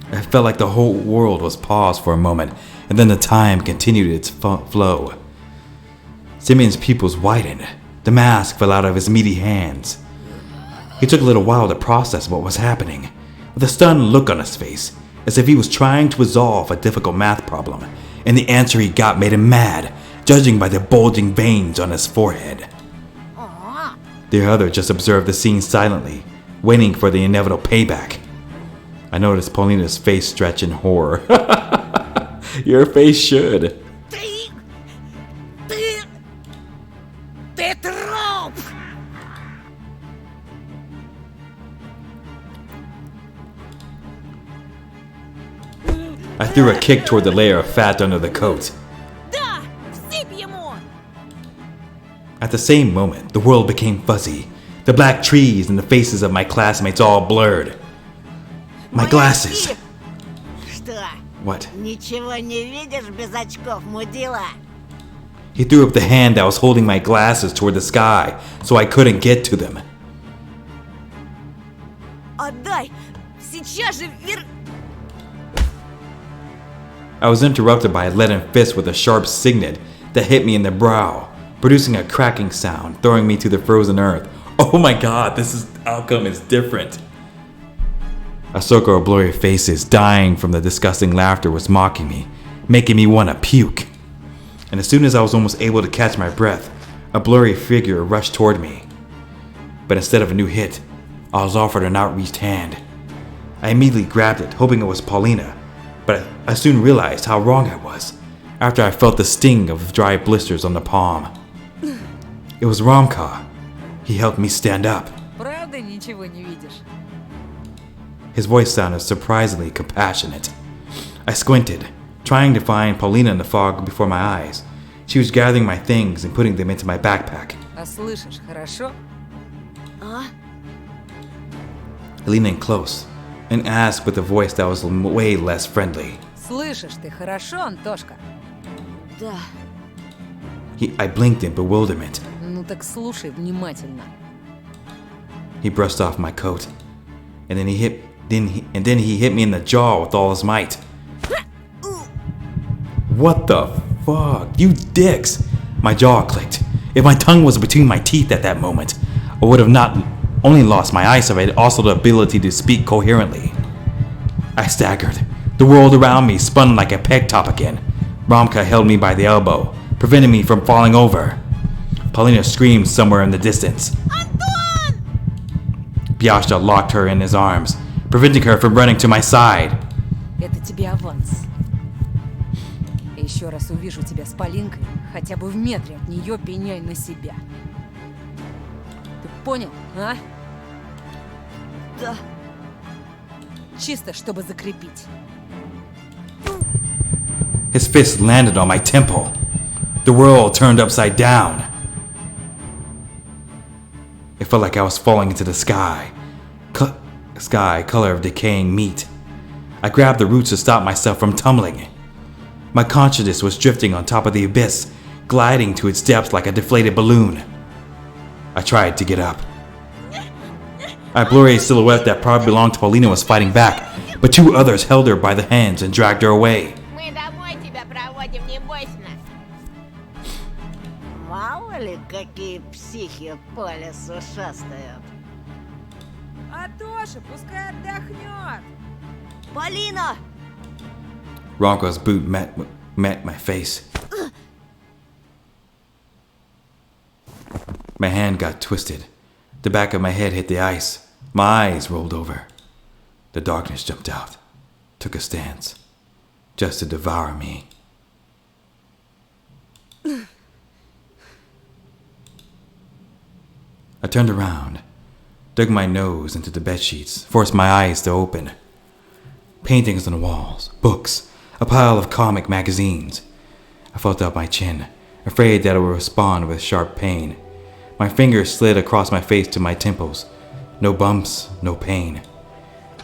Speaker 1: I felt like the whole world was paused for a moment, and then the time continued its flow. Simeon's pupils widened. The mask fell out of his meaty hands. He took a little while to process what was happening, with a stunned look on his face, as if he was trying to resolve a difficult math problem, and the answer he got made him mad, judging by the bulging veins on his forehead. The other just observed the scene silently, waiting for the inevitable payback. I noticed Polina's face stretch in horror. Your face should.
Speaker 6: Ты труп!
Speaker 1: I threw a kick toward the layer of fat under the coat.
Speaker 5: Да, всыпь ему!
Speaker 1: At the same moment, the world became fuzzy. The black trees and the faces of my classmates all blurred. My glasses.
Speaker 6: Что?
Speaker 1: What?
Speaker 6: Ничего не видишь без очков, мудила?
Speaker 1: He threw up the hand that was holding my glasses toward the sky, so I couldn't get to them.
Speaker 2: Отдай! Сейчас же
Speaker 1: I was interrupted by a leaden fist with a sharp signet that hit me in the brow, producing a cracking sound, throwing me to the frozen earth. Oh my god, outcome is different. A circle of blurry faces dying from the disgusting laughter was mocking me, making me want to puke. And as soon as I was almost able to catch my breath, a blurry figure rushed toward me. But instead of a new hit, I was offered an outreached hand. I immediately grabbed it, hoping it was Polina, but I soon realized how wrong I was, after I felt the sting of dry blisters on the palm. It was Romka. He helped me stand up.
Speaker 4: Правда ничего не видишь?
Speaker 1: His voice sounded surprisingly compassionate. I squinted, trying to find Polina in the fog before my eyes. She was gathering my things and putting them into my backpack.
Speaker 4: А слышишь, хорошо?
Speaker 2: А?
Speaker 1: I leaned in close and asked with a voice that was way less friendly.
Speaker 4: Слышишь ты хорошо, Антошка?
Speaker 2: Да.
Speaker 1: I blinked in bewilderment.
Speaker 4: Ну так слушай внимательно.
Speaker 1: He brushed off my coat, and then he hit me in the jaw with all his might. What the fuck? You dicks! My jaw clicked. If my tongue was between my teeth at that moment, I would have not only lost my eyesight, also the ability to speak coherently. I staggered. The world around me spun like a peg top again. Romka held me by the elbow, preventing me from falling over. Polina screamed somewhere in the distance.
Speaker 5: Антон!
Speaker 1: Pyashta locked her in his arms, preventing her from running to my side.
Speaker 4: Это тебе аванс. Еще раз увижу тебя с Полинкой, хотя бы в метре от нее пеняй на себя. Ты понял, а?
Speaker 2: Да.
Speaker 4: Чисто, чтобы закрепить.
Speaker 1: His fist landed on my temple. The world turned upside down. It felt like I was falling into the sky. Sky color of decaying meat. I grabbed the roots to stop myself from tumbling. My consciousness was drifting on top of the abyss, gliding to its depths like a deflated balloon. I tried to get up. A blurry silhouette that probably belonged to Polina was fighting back, but two others held her by the hands and dragged her away.
Speaker 5: Мы домой тебя проводим, не бойся нас.
Speaker 6: Мало ли, какие психи по лесу шастают.
Speaker 4: А Тоша пускай отдохнет.
Speaker 2: Полина!
Speaker 1: Ronko's boot met my face. My hand got twisted. The back of my head hit the ice. My eyes rolled over. The darkness jumped out, took a stance, just to devour me. I turned around, dug my nose into the bedsheets, forced my eyes to open. Paintings on the walls, books, a pile of comic magazines. I felt up my chin, afraid that it would respond with sharp pain. My fingers slid across my face to my temples. No bumps, no pain.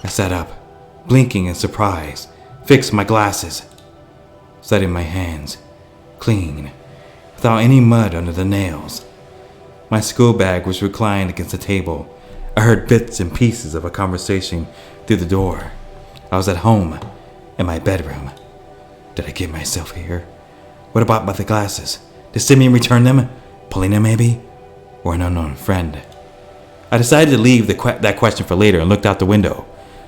Speaker 1: I sat up, blinking in surprise, fixed my glasses, studied my hands, clean, without any mud under the nails. My school bag was reclined against the table. I heard bits and pieces of a conversation through the door. I was at home, in my bedroom. Did I get myself here? What about the glasses? Did Simeon return them? Polina, maybe? Or an unknown friend? I decided to leave that question for later and looked out the window.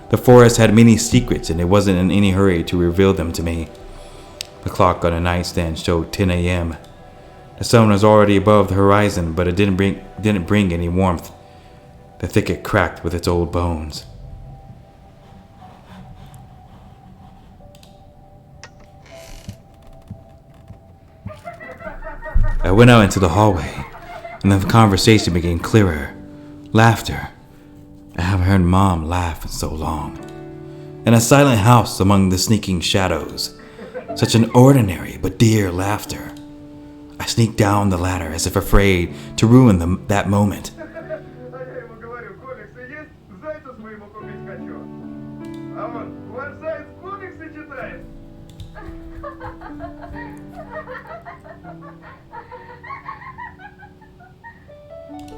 Speaker 1: The forest had many secrets and it wasn't in any hurry to reveal them to me. The clock on the nightstand showed 10 a.m. The sun was already above the horizon, but it didn't bring any warmth. The thicket cracked with its old bones. I went out into the hallway, and the conversation became clearer. Laughter. I haven't heard Mom laugh in so long. In a silent house among the sneaking shadows. Such an ordinary but dear laughter. I sneaked down the ladder as if afraid to ruin that moment.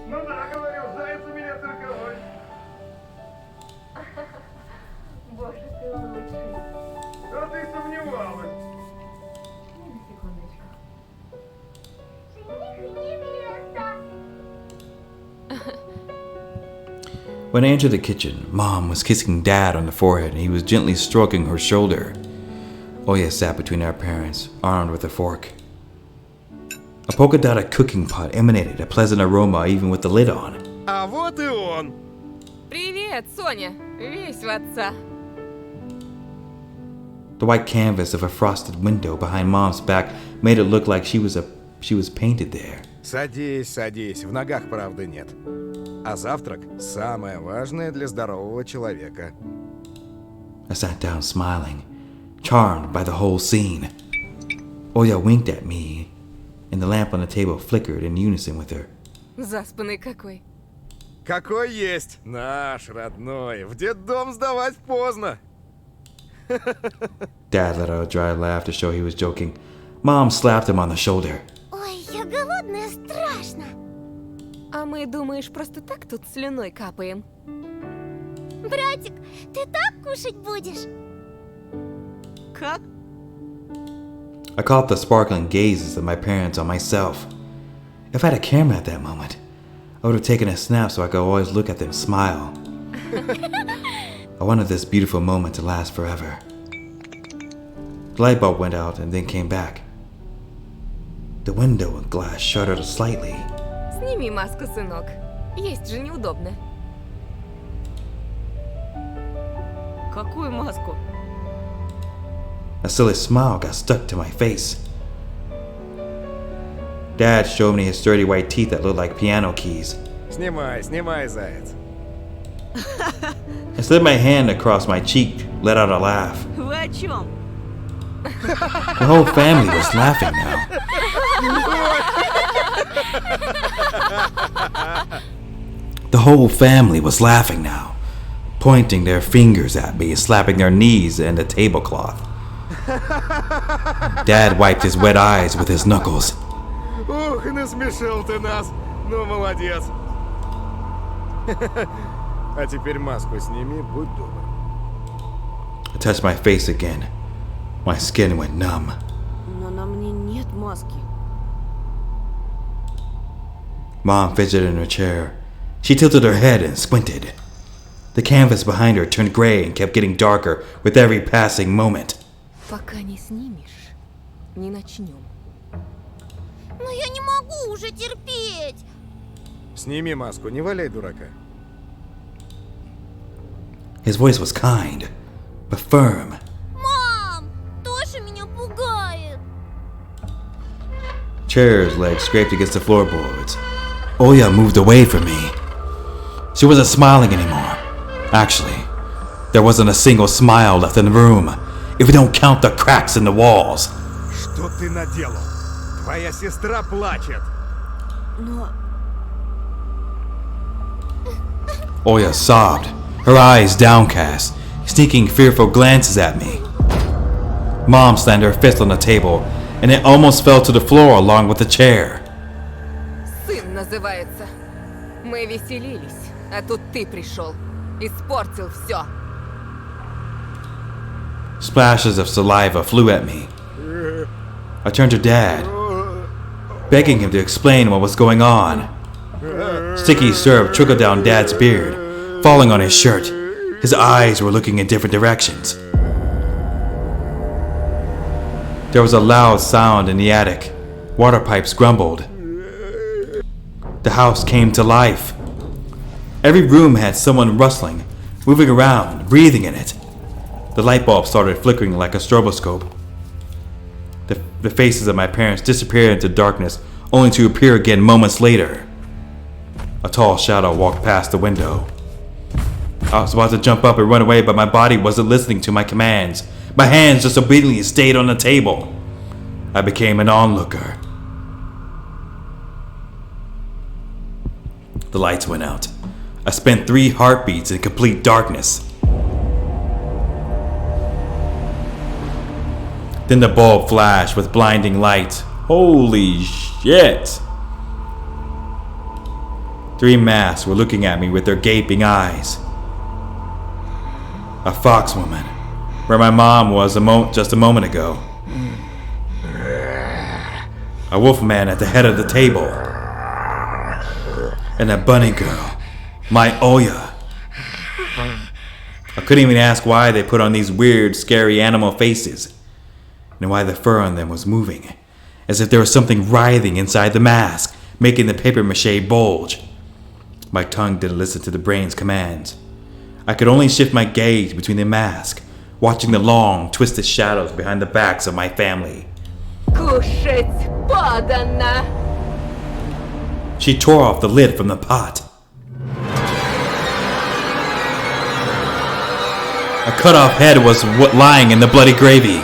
Speaker 7: Ну да, говорю, заяц у меня цирковой. Боже, ты лучший. А ты сомневалась. На секундочку. Жених невеста.
Speaker 1: When I entered the kitchen, Mom was kissing Dad on the forehead and he was gently stroking her shoulder. Oya sat between our parents, armed with a fork. A polka-dotted cooking pot emanated a pleasant aroma even with the lid on.
Speaker 7: А вот и он.
Speaker 5: Привет, Соня. Весь в отца.
Speaker 1: The white canvas of a frosted window behind Mom's back made it look like she was painted there.
Speaker 7: Садись, садись. В ногах правды нет. А завтрак – самое важное для здорового человека.
Speaker 1: I sat down smiling, charmed by the whole scene. Oya winked at me, and the lamp on the table flickered in unison with her.
Speaker 5: Заспанный какой.
Speaker 7: Какой есть? Наш родной. В детдом сдавать поздно.
Speaker 1: Dad let out a dry laugh to show he was joking. Mom slapped him on the shoulder.
Speaker 3: Ой, я голодная, страшно.
Speaker 5: А мы, думаешь, просто так тут слюной капаем?
Speaker 3: Братик, ты так кушать будешь?
Speaker 2: Как?
Speaker 1: I caught the sparkling gazes of my parents on myself. If I had a camera at that moment, I would have taken a snap so I could always look at them smile. I wanted this beautiful moment to last forever. The light bulb went out and then came back. The window glass shuddered slightly.
Speaker 8: Сними маску, сынок. Есть же неудобно.
Speaker 2: Какую маску?
Speaker 1: A silly smile got stuck to my face. Dad showed me his sturdy white teeth that looked like piano keys.
Speaker 7: Снимай, снимай, заяц.
Speaker 1: I slid my hand across my cheek, let out a laugh.
Speaker 2: Вы о чем?
Speaker 1: The whole family was laughing now. The whole family was laughing now, pointing their fingers at me, slapping their knees and the tablecloth. Dad wiped his wet eyes with his knuckles.
Speaker 7: Ух, насмешил ты нас. Ну, молодец. А теперь маску сними, будь добр.
Speaker 1: I touched my face again. My skin went numb.
Speaker 2: Но на мне нет маски.
Speaker 1: Mom fidgeted in her chair. She tilted her head and squinted. The canvas behind her turned gray and kept getting darker with every passing moment.
Speaker 8: Пока не снимешь, не начнем.
Speaker 5: Но я не могу уже терпеть.
Speaker 7: Сними маску, не валяй дурака.
Speaker 1: His voice was kind, but firm.
Speaker 5: Мам, Тоша меня пугает.
Speaker 1: Chair's legs scraped against the floorboards. Oya moved away from me. She wasn't smiling anymore. Actually, there wasn't a single smile left in the room, if we don't count the cracks in the walls.
Speaker 7: Что ты наделал? Твоя сестра плачет.
Speaker 2: Но...
Speaker 1: Oya sobbed, her eyes downcast, sneaking fearful glances at me. Mom slammed her fist on the table, and it almost fell to the floor along with the chair.
Speaker 8: Сын называется. Мы веселились, а тут ты пришел. Испортил все.
Speaker 1: Splashes of saliva flew at me. I turned to Dad, begging him to explain what was going on. Sticky syrup trickled down Dad's beard, falling on his shirt. His eyes were looking in different directions. There was a loud sound in the attic. Water pipes grumbled. The house came to life. Every room had someone rustling, moving around, breathing in it. The light bulb started flickering like a stroboscope. The faces of my parents disappeared into darkness, only to appear again moments later. A tall shadow walked past the window. I was about to jump up and run away, but my body wasn't listening to my commands. My hands just obediently stayed on the table. I became an onlooker. The lights went out. I spent 3 heartbeats in complete darkness. Then the bulb flashed with blinding light. Holy shit! 3 masks were looking at me with their gaping eyes. A fox woman, where my mom was just a moment ago. A wolf man at the head of the table. And a bunny girl, my Oya. I couldn't even ask why they put on these weird, scary animal faces, and why the fur on them was moving, as if there was something writhing inside the mask, making the papier-mâché bulge. My tongue didn't listen to the brain's commands. I could only shift my gaze between the mask, watching the long, twisted shadows behind the backs of my family.
Speaker 8: Кушать подано!
Speaker 1: She tore off the lid from the pot. A cut-off head was lying in the bloody gravy.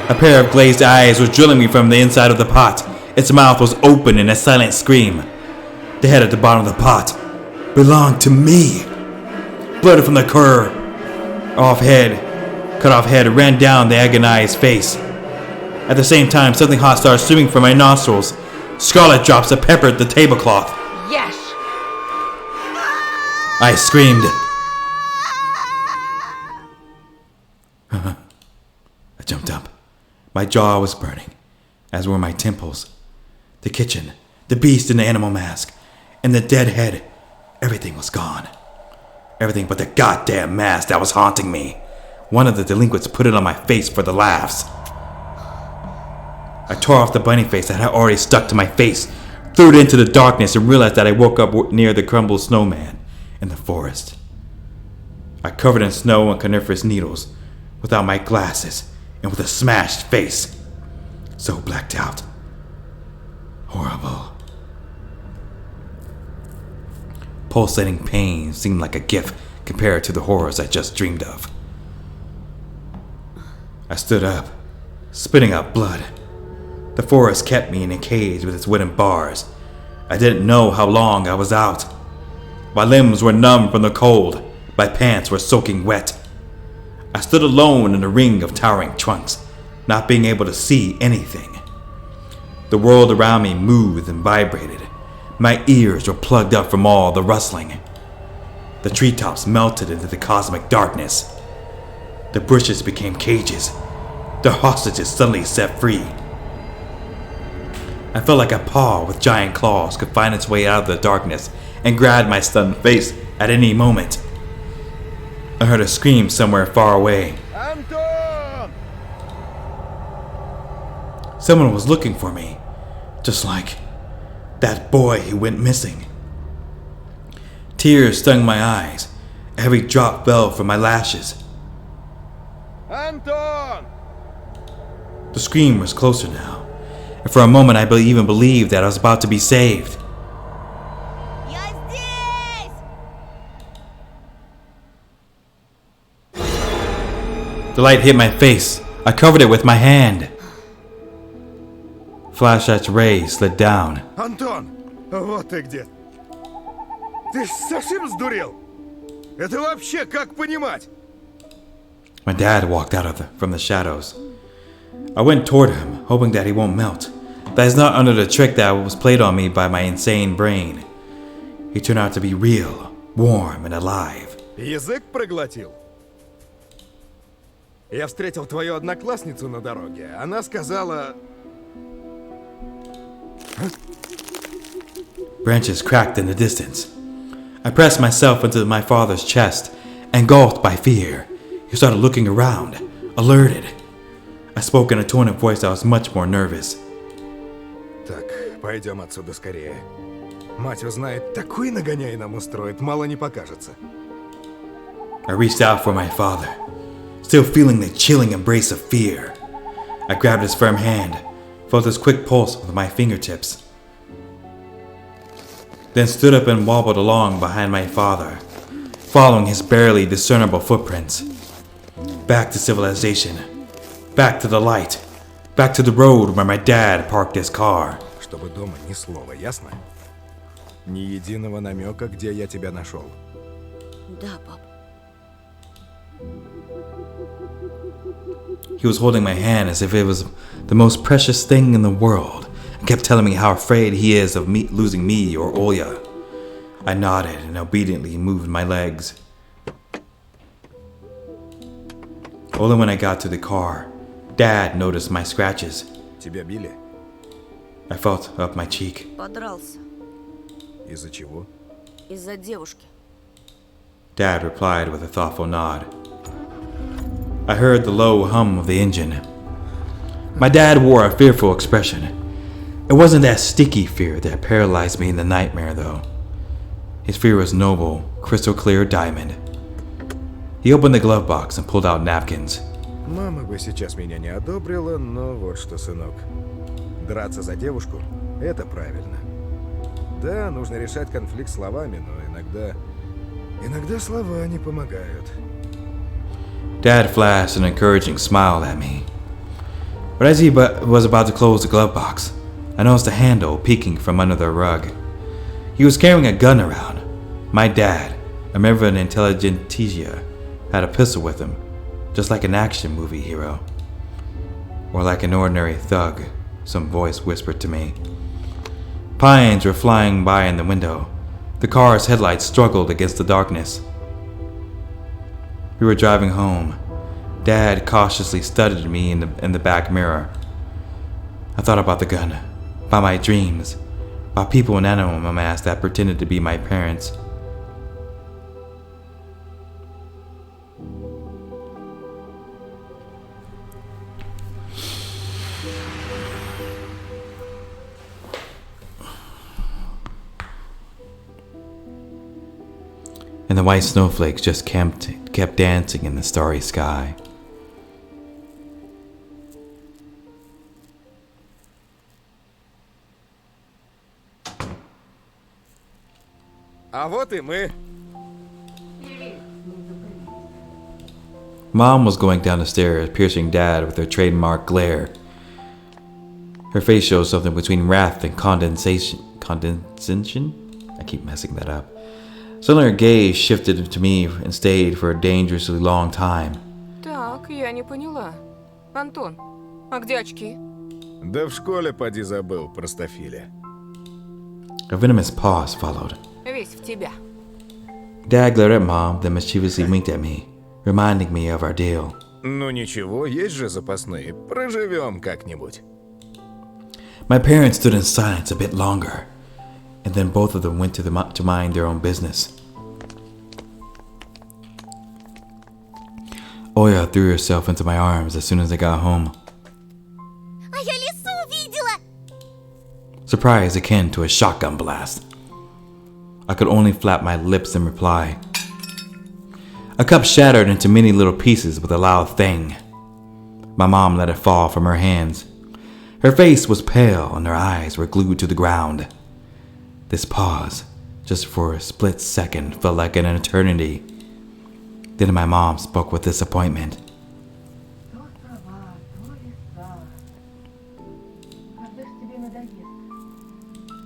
Speaker 1: A pair of glazed eyes was drilling me from the inside of the pot. Its mouth was open in a silent scream. The head at the bottom of the pot belonged to me. Blood from the cut-off head ran down the agonized face. At the same time, something hot started streaming from my nostrils. Scarlet drops that peppered the tablecloth.
Speaker 8: Ешь!
Speaker 1: I screamed. I jumped up. My jaw was burning, as were my temples. The kitchen, the beast in the animal mask. and the dead head, everything was gone. Everything but the goddamn mask that was haunting me. One of the delinquents put it on my face for the laughs. I tore off the bunny face that had already stuck to my face, threw it into the darkness, and realized that I woke up near the crumbled snowman in the forest. I covered in snow and coniferous needles, without my glasses, and with a smashed face. So blacked out. Horrible. Pulsating pain seemed like a gift compared to the horrors I just dreamed of. I stood up, spitting out blood. The forest kept me in a cage with its wooden bars. I didn't know how long I was out. My limbs were numb from the cold. My pants were soaking wet. I stood alone in a ring of towering trunks, not being able to see anything. The world around me moved and vibrated. My ears were plugged up from all the rustling. The treetops melted into the cosmic darkness. The bushes became cages. The hostages suddenly set free. I felt like a paw with giant claws could find its way out of the darkness and grab my stunned face at any moment. I heard a scream somewhere far away.
Speaker 7: Антон!
Speaker 1: Someone was looking for me, just like that boy who went missing. Tears stung my eyes. A heavy drop fell from my lashes.
Speaker 7: Антон!
Speaker 1: The scream was closer now, and for a moment I even believed that I was about to be saved.
Speaker 2: Я здесь!
Speaker 1: The light hit my face. I covered it with my hand. Flashlight's rays slid down.
Speaker 7: Антон! Вот ты где! Ты совсем сдурел? Это вообще как понимать?
Speaker 1: My dad walked out from the shadows. I went toward him, hoping that he won't melt. That he's not under the trick that was played on me by my insane brain. He turned out to be real, warm, and alive.
Speaker 7: Язык проглотил? Я встретил твою одноклассницу на дороге. Она сказала...
Speaker 1: Branches cracked in the distance. I pressed myself into my father's chest, engulfed by fear. He started looking around, alerted. I spoke in a tone of voice that was much more nervous.
Speaker 7: Так, пойдем отсюда скорее. Мать узнает, такой нагоняй нам устроит, мало не покажется.
Speaker 1: I reached out for my father, still feeling the chilling embrace of fear. I grabbed his firm hand, felt his quick pulse with my fingertips, then stood up and wobbled along behind my father, following his barely discernible footprints. Back to civilization, back to the light, back to the road where my dad parked his car.
Speaker 7: Чтобы дома ни слова, ясно? Ни единого намека, где я тебя нашел.
Speaker 2: Да, пап.
Speaker 1: He was holding my hand as if it was the most precious thing in the world and kept telling me how afraid he is of me losing me or Olya. I nodded and obediently moved my legs. Only when I got to the car, Dad noticed my scratches.
Speaker 7: Тебя били?
Speaker 1: I felt up my cheek.
Speaker 2: Подрался.
Speaker 7: Из-за чего?
Speaker 2: Из-за девушки.
Speaker 1: Dad replied with a thoughtful nod. I heard the low hum of the engine. My dad wore a fearful expression. It wasn't that sticky fear that paralyzed me in the nightmare, though. His fear was noble, crystal clear diamond. He opened the glove box and pulled out napkins.
Speaker 7: Мама бы сейчас меня не одобрила, но вот что, сынок. Драться за девушку – это правильно. Да, нужно решать конфликт словами, но иногда слова не помогают.
Speaker 1: Dad flashed an encouraging smile at me. But as he was about to close the glove box, I noticed a handle peeking from under the rug. He was carrying a gun around. My dad, a member of an intelligentsia, had a pistol with him, just like an action movie hero. Or like an ordinary thug, some voice whispered to me. Pines were flying by in the window. The car's headlights struggled against the darkness. We were driving home. Dad cautiously studied me in the back mirror. I thought about the gun, about my dreams, while people in animal masks that pretended to be my parents. And the white snowflakes just kept dancing in the starry sky.
Speaker 7: А вот и мы.
Speaker 1: Mom was going down the stairs, piercing Dad with her trademark glare. Her face showed something between wrath and condensation? I keep messing that up. Suddenly her gaze shifted to me and stayed for a dangerously long time.
Speaker 8: Так, я не поняла. Антон, а где очки?
Speaker 7: Да в школе поди забыл, простофиля.
Speaker 1: A venomous pause followed.
Speaker 8: Весь в тебя.
Speaker 1: Dad glared at Mom, then mischievously winked at me, reminding me of our deal.
Speaker 7: Ну ничего, есть же запасные. Проживем как-нибудь.
Speaker 1: My parents stood in silence a bit longer, and then both of them went to mind their own business. Oya threw herself into my arms as soon as I got home.
Speaker 3: А я лису увидела!
Speaker 1: Surprise akin to a shotgun blast. I could only flap my lips in reply. A cup shattered into many little pieces with a loud thing. My mom let it fall from her hands. Her face was pale and her eyes were glued to the ground. This pause, just for a split second, felt like an eternity. Then my mom spoke with disappointment.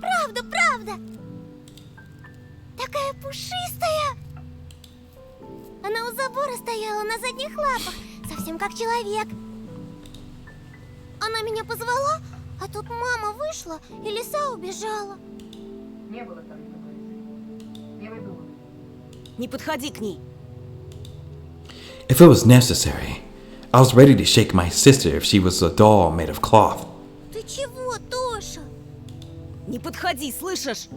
Speaker 3: Правда, правда! Такая пушистая! Она у забора стояла на задних лапах, совсем как человек. Она меня позвала, а тут мама вышла, и лиса убежала.
Speaker 2: Не подходи к ней.
Speaker 1: If it was necessary, I was ready to shake my sister if she was a doll made of cloth.
Speaker 3: Ты чего, Тоша?
Speaker 2: Не подходи, слышишь?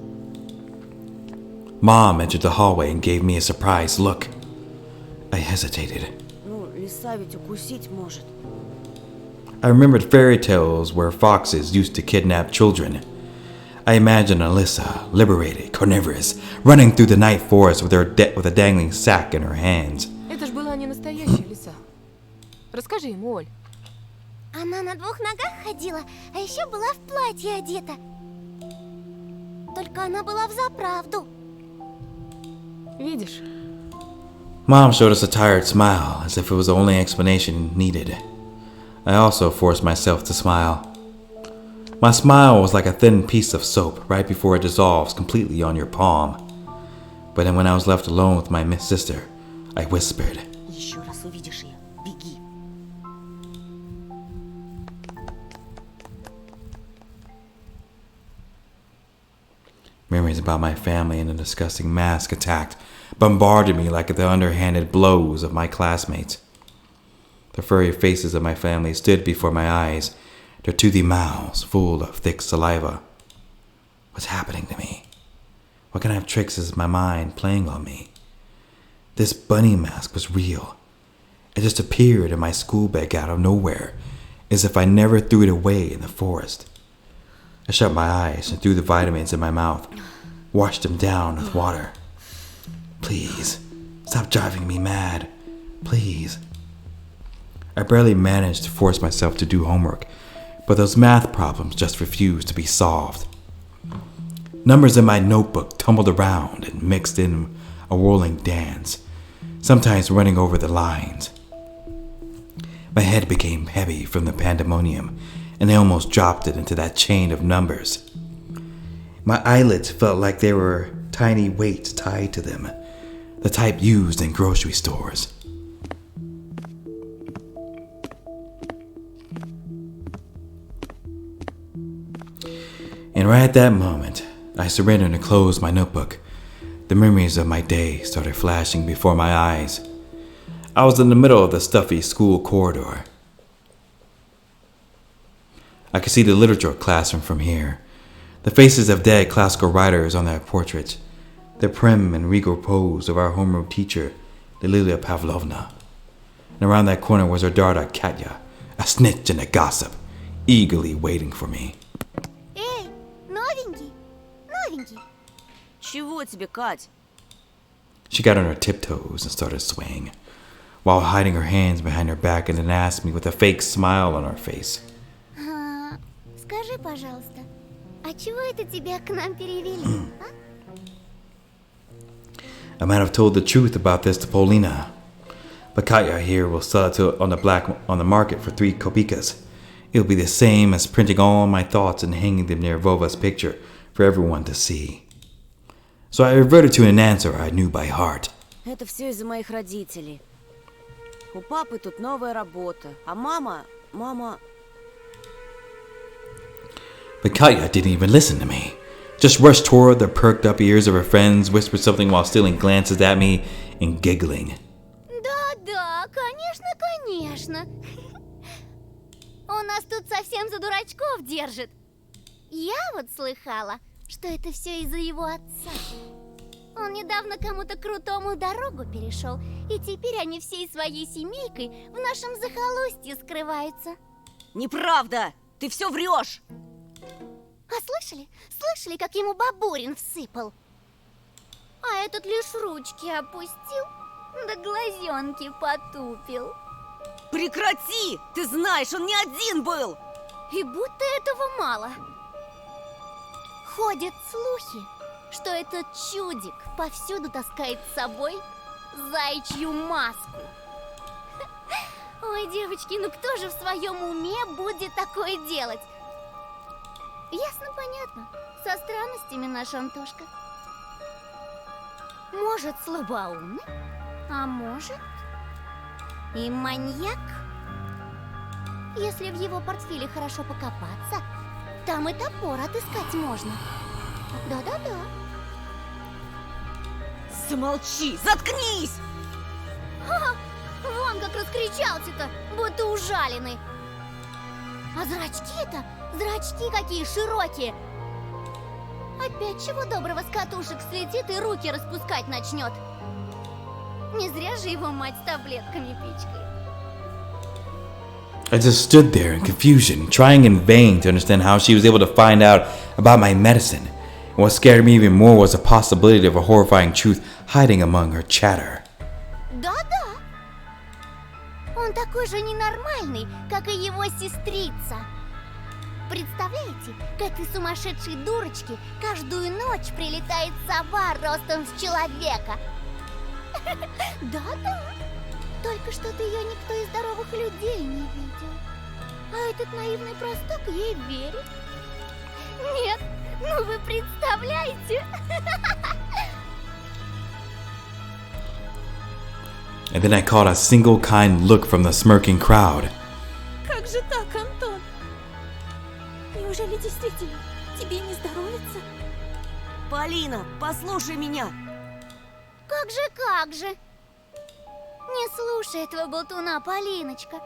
Speaker 1: Mom entered the hallway and gave me a surprised look. I hesitated.
Speaker 2: Ну, лиса ведь укусить может.
Speaker 1: I remembered fairy tales where foxes used to kidnap children. I imagined Alyssa, liberated, carnivorous, running through the night forest with a dangling sack in her hands.
Speaker 8: Это ж была не настоящая лиса. Расскажи ему, Оль.
Speaker 3: Она на двух ногах ходила, а еще была в платье одета. Только она была взаправду.
Speaker 8: Видишь?
Speaker 1: Mom showed us a tired smile, as if it was the only explanation needed. I also forced myself to smile. My smile was like a thin piece of soap right before it dissolves completely on your palm. But then when I was left alone with my sister, I whispered.
Speaker 2: Еще раз увидишь ее, беги.
Speaker 1: Memories about my family and the disgusting mask attack bombarded me like the underhanded blows of my classmates. The furry faces of my family stood before my eyes, their toothy mouths full of thick saliva. What's happening to me? What kind of tricks is my mind playing on me? This bunny mask was real. It just appeared in my school bag out of nowhere, as if I never threw it away in the forest. I shut my eyes and threw the vitamins in my mouth, washed them down with water. Please, stop driving me mad. Please. I barely managed to force myself to do homework, but those math problems just refused to be solved. Numbers in my notebook tumbled around and mixed in a whirling dance, sometimes running over the lines. My head became heavy from the pandemonium, and I almost dropped it into that chain of numbers. My eyelids felt like there were tiny weights tied to them, the type used in grocery stores. And right at that moment, I surrendered and closed my notebook. The memories of my day started flashing before my eyes. I was in the middle of the stuffy school corridor. I could see the literature classroom from here. The faces of dead classical writers on their portraits, the prim and regal pose of our homeroom teacher, Lilia Pavlovna. And around that corner was her daughter, Katya, a snitch and a gossip, eagerly waiting for me.
Speaker 3: Эй, новенький, новенький.
Speaker 2: Чего тебе, Кать?
Speaker 1: She got on her tiptoes and started swaying, while hiding her hands behind her back, and then asked me with a fake smile on her face.
Speaker 3: Скажи, пожалуйста, а чего это тебя к нам перевели, а?
Speaker 1: I might have told the truth about this to Polina, but Katya here will sell it on the market for 3 kopikas. It'll be the same as printing all my thoughts and hanging them near Vova's picture for everyone to see. So I reverted to an answer I knew by heart.
Speaker 2: Это все из-за моих родителей. У папы тут новая работа, а мама...
Speaker 1: But Katya didn't even listen to me. Just rushed toward the perked up ears of her friends, whispered something while stealing glances at me and giggling.
Speaker 3: Да, конечно, конечно. Он нас тут совсем за дурачков держит. Я вот слыхала, что это все из-за его отца. Он недавно кому-то крутому дорогу перешел, и теперь они всей своей семейкой в нашем захолустье скрываются.
Speaker 2: Неправда! Ты все врешь!
Speaker 3: А слышали? Слышали, как ему бабурин всыпал? А этот лишь ручки опустил, да глазенки потупил.
Speaker 2: Прекрати! Ты знаешь, он не один был!
Speaker 3: И будто этого мало. Ходят слухи, что этот чудик повсюду таскает с собой заячью маску. Ой, девочки, ну кто же в своем уме будет такое делать? Ясно, понятно. Со странностями наш Антошка. Может, слабоумный, а может и маньяк. Если в его портфеле хорошо покопаться, там и топор отыскать можно. Да-да-да.
Speaker 2: Замолчи! Заткнись!
Speaker 3: Ха-ха! Вон как раскричался-то, будто ужаленный. А зрачки-то, зрачки какие широкие. Опять чего доброго с катушек слетит и руки распускать начнет. Не зря же его мать с таблетками пичкает.
Speaker 1: I just stood there in confusion, trying in vain to understand how she was able to find out about my medicine. And what scared me even more was the possibility of a horrifying truth hiding among her chatter.
Speaker 3: Да-да. Он такой же ненормальный, как и его сестрица. Представляете, к этой сумасшедшей дурочке каждую ночь прилетает сова ростом с человека. Да-да. Только что-то ее никто из здоровых людей не видел. А этот наивный простак ей верит. Нет, ну вы представляете?
Speaker 1: And then I caught a single kind look from the smirking crowd.
Speaker 5: Как же так, Антон? Неужели действительно тебе не здоровится?
Speaker 2: Полина, послушай меня!
Speaker 3: Как же? Не слушай этого болтуна, Полиночка.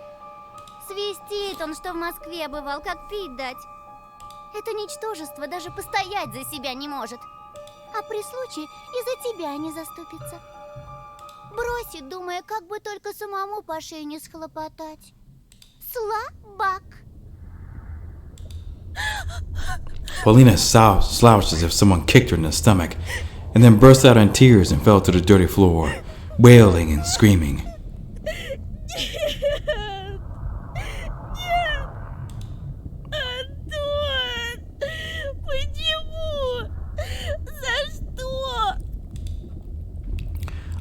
Speaker 3: Свистит он, что в Москве бывал, как пить дать. Это ничтожество даже постоять за себя не может. А при случае и за тебя не заступится. Бросит, думая, как бы только самому по шее не схлопотать. Слабак.
Speaker 1: Polina slouched as if someone kicked her in the stomach, and then burst out in tears and fell to the dirty floor, wailing and screaming.
Speaker 5: Антон! Почему? За что?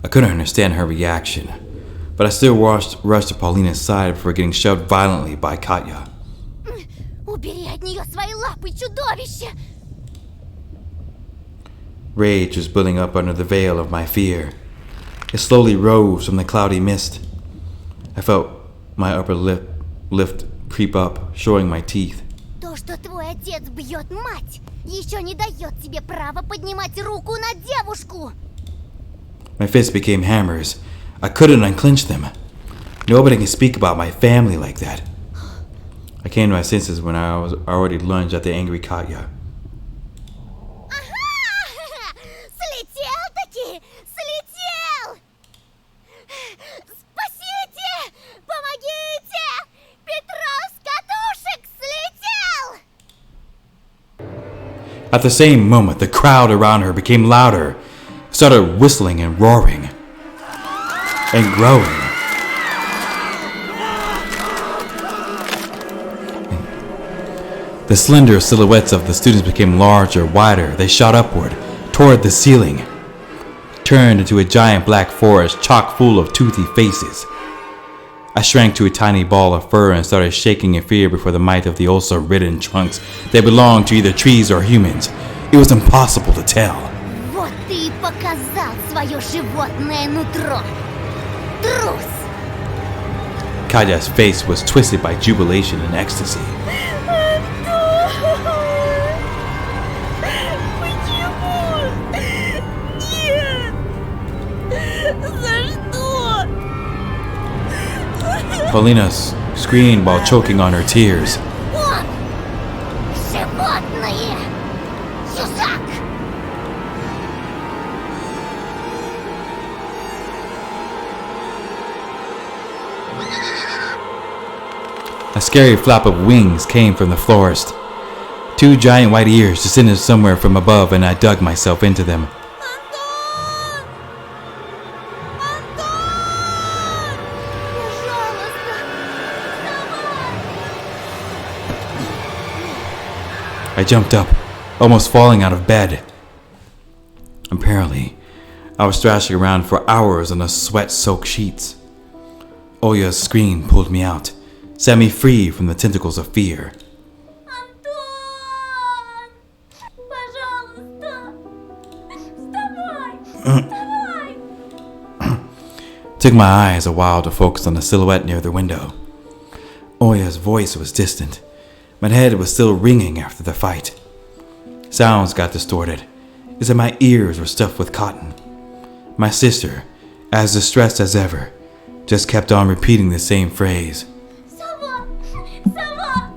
Speaker 1: I couldn't understand her reaction, but I still rushed to Polina's side before getting shoved violently by Katya.
Speaker 3: Убери от нее свои лапы, чудовище!
Speaker 1: Rage was building up under the veil of my fear. It slowly rose from the cloudy mist. I felt my upper lip creep up, showing my teeth.
Speaker 3: То, что твой отец бьет мать, еще не дает тебе права поднимать руку на девушку.
Speaker 1: My fists became hammers. I couldn't unclench them. Nobody can speak about my family like that. I came to my senses when I was already lunged at the angry Katya. At the same moment, the crowd around her became louder, started whistling and roaring, and growing. The slender silhouettes of the students became larger, wider. They shot upward, toward the ceiling, turned into a giant black forest chock full of toothy faces. I shrank to a tiny ball of fur and started shaking in fear before the might of the ulcer-ridden trunks that belonged to either trees or humans. It was impossible to tell.
Speaker 3: Вот ты и показал свое животное нутро. Трус!
Speaker 1: Katya's face was twisted by jubilation and ecstasy. Polina screamed while choking on her tears.
Speaker 3: Он! Животное! Юзак!
Speaker 1: A scary flap of wings came from the forest. 2 giant white ears descended somewhere from above, and I dug myself into them. I jumped up, almost falling out of bed. Apparently, I was thrashing around for hours on the sweat-soaked sheets. Olya's scream pulled me out, set me free from the tentacles of fear.
Speaker 3: Антон! Пожалуйста! Вставай! Вставай!
Speaker 1: Took my eyes a while to focus on the silhouette near the window. Olya's voice was distant. My head was still ringing after the fight. Sounds got distorted, as if my ears were stuffed with cotton. My sister, as distressed as ever, just kept on repeating the same phrase.
Speaker 3: Сова! Сова!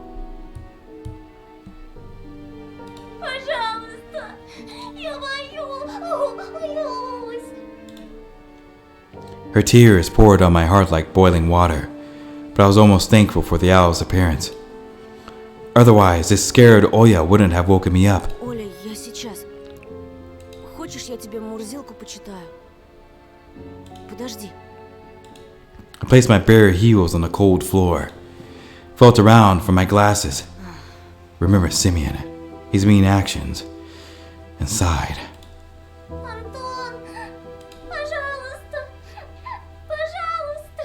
Speaker 3: Пожалуйста! Я боюсь!
Speaker 1: Her tears poured on my heart like boiling water, but I was almost thankful for the owl's appearance. Otherwise, this scared Olya wouldn't have woken me up.
Speaker 2: Оля, я сейчас. Хочешь, я тебе Мурзилку почитаю? Подожди.
Speaker 1: I placed my bare heels on the cold floor, felt around for my glasses, remembered Simeon, his mean actions, and sighed.
Speaker 3: Антон! Пожалуйста! Пожалуйста!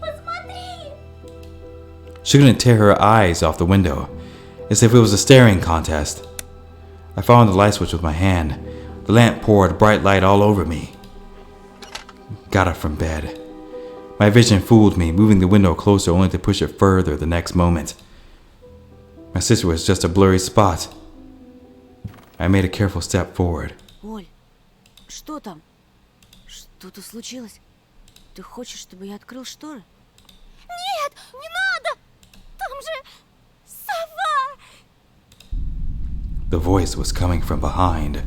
Speaker 3: Посмотри!
Speaker 1: She couldn't tear her eyes off the window, as if it was a staring contest. I found the light switch with my hand. The lamp poured bright light all over me. Got up from bed. My vision fooled me, moving the window closer only to push it further the next moment. My sister was just a blurry spot. I made a careful step forward.
Speaker 2: Оль, что там? Что-то случилось? Ты хочешь, чтобы я открыл шторы?
Speaker 3: Нет, не надо! Там же сова!
Speaker 1: The voice was coming from behind.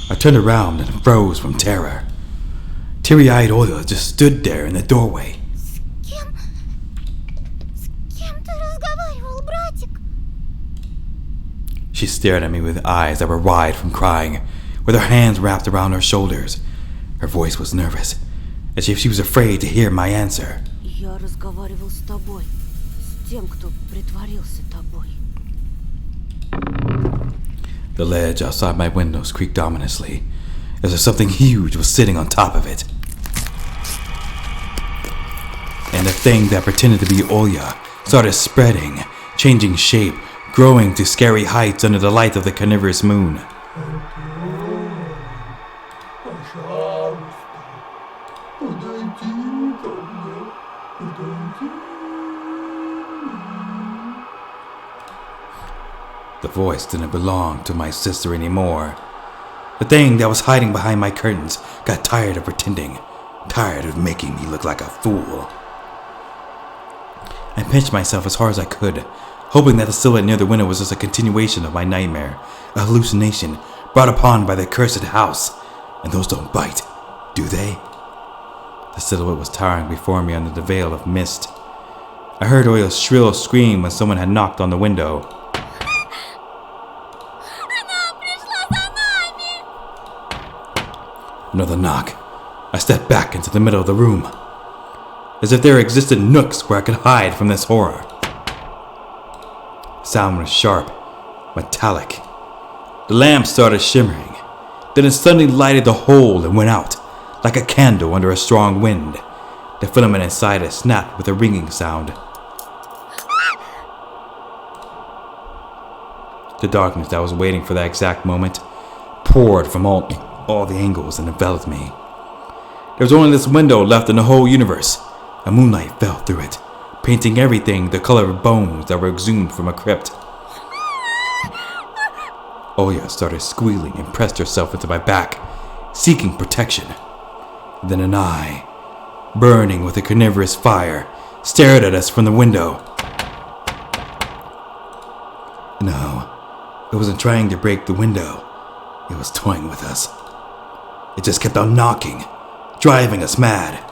Speaker 1: I turned around and froze from terror. Teary-eyed Olya just stood there in the doorway.
Speaker 3: С кем ты разговаривал, братик?
Speaker 1: She stared at me with eyes that were wide from crying, with her hands wrapped around her shoulders. Her voice was nervous, as if she was afraid to hear my answer.
Speaker 2: Я разговаривал с тобой. С тем, кто притворился тобой.
Speaker 1: The ledge outside my windows creaked ominously, as if something huge was sitting on top of it. And the thing that pretended to be Olya started spreading, changing shape, growing to scary heights under the light of the carnivorous moon. The voice didn't belong to my sister anymore. The thing that was hiding behind my curtains got tired of pretending, tired of making me look like a fool. I pinched myself as hard as I could, hoping that the silhouette near the window was just a continuation of my nightmare, a hallucination brought upon by the cursed house. And those don't bite, do they? The silhouette was towering before me under the veil of mist. I heard Olya's shrill scream when someone had knocked on the window. Another knock. I stepped back into the middle of the room, as if there existed nooks where I could hide from this horror. The sound was sharp, metallic. The lamp started shimmering. Then it suddenly lighted the hole and went out, like a candle under a strong wind. The filament inside it snapped with a ringing sound. The darkness that was waiting for that exact moment poured from all the angles and enveloped me. There was only this window left in the whole universe, and moonlight fell through it, painting everything the color of bones that were exhumed from a crypt. Oya started squealing and pressed herself into my back, seeking protection. Then an eye, burning with a carnivorous fire, stared at us from the window. No, it wasn't trying to break the window. It was toying with us. It just kept on knocking, driving us mad.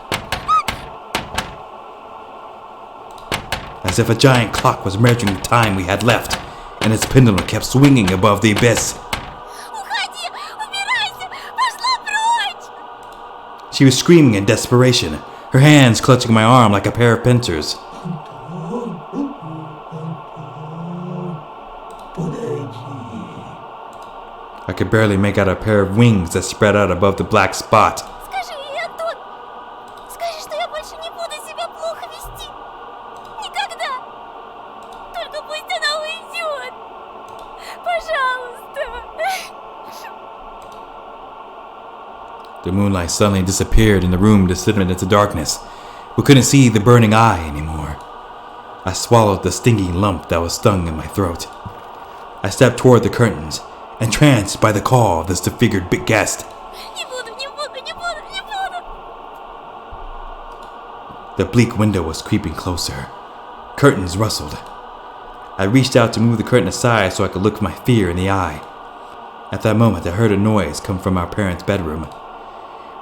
Speaker 1: As if a giant clock was measuring the time we had left, and its pendulum kept swinging above the abyss.
Speaker 3: Уходи! Убирайся! Пошла прочь!
Speaker 1: She was screaming in desperation, her hands clutching my arm like a pair of pincers. I could barely make out a pair of wings that spread out above the black spot.
Speaker 3: Скажи ей, Антон! Скажи, что я больше не буду себя плохо вести! Никогда! Только пусть она уйдет! Пожалуйста!
Speaker 1: The moonlight suddenly disappeared and the room descended into darkness. We couldn't see the burning eye anymore. I swallowed the stinging lump that was stung in my throat. I stepped toward the curtains, entranced by the call of this disfigured big guest.
Speaker 3: Не буду, не буду, не буду, не буду!
Speaker 1: The bleak window was creeping closer. Curtains rustled. I reached out to move the curtain aside so I could look my fear in the eye. At that moment, I heard a noise come from our parents' bedroom.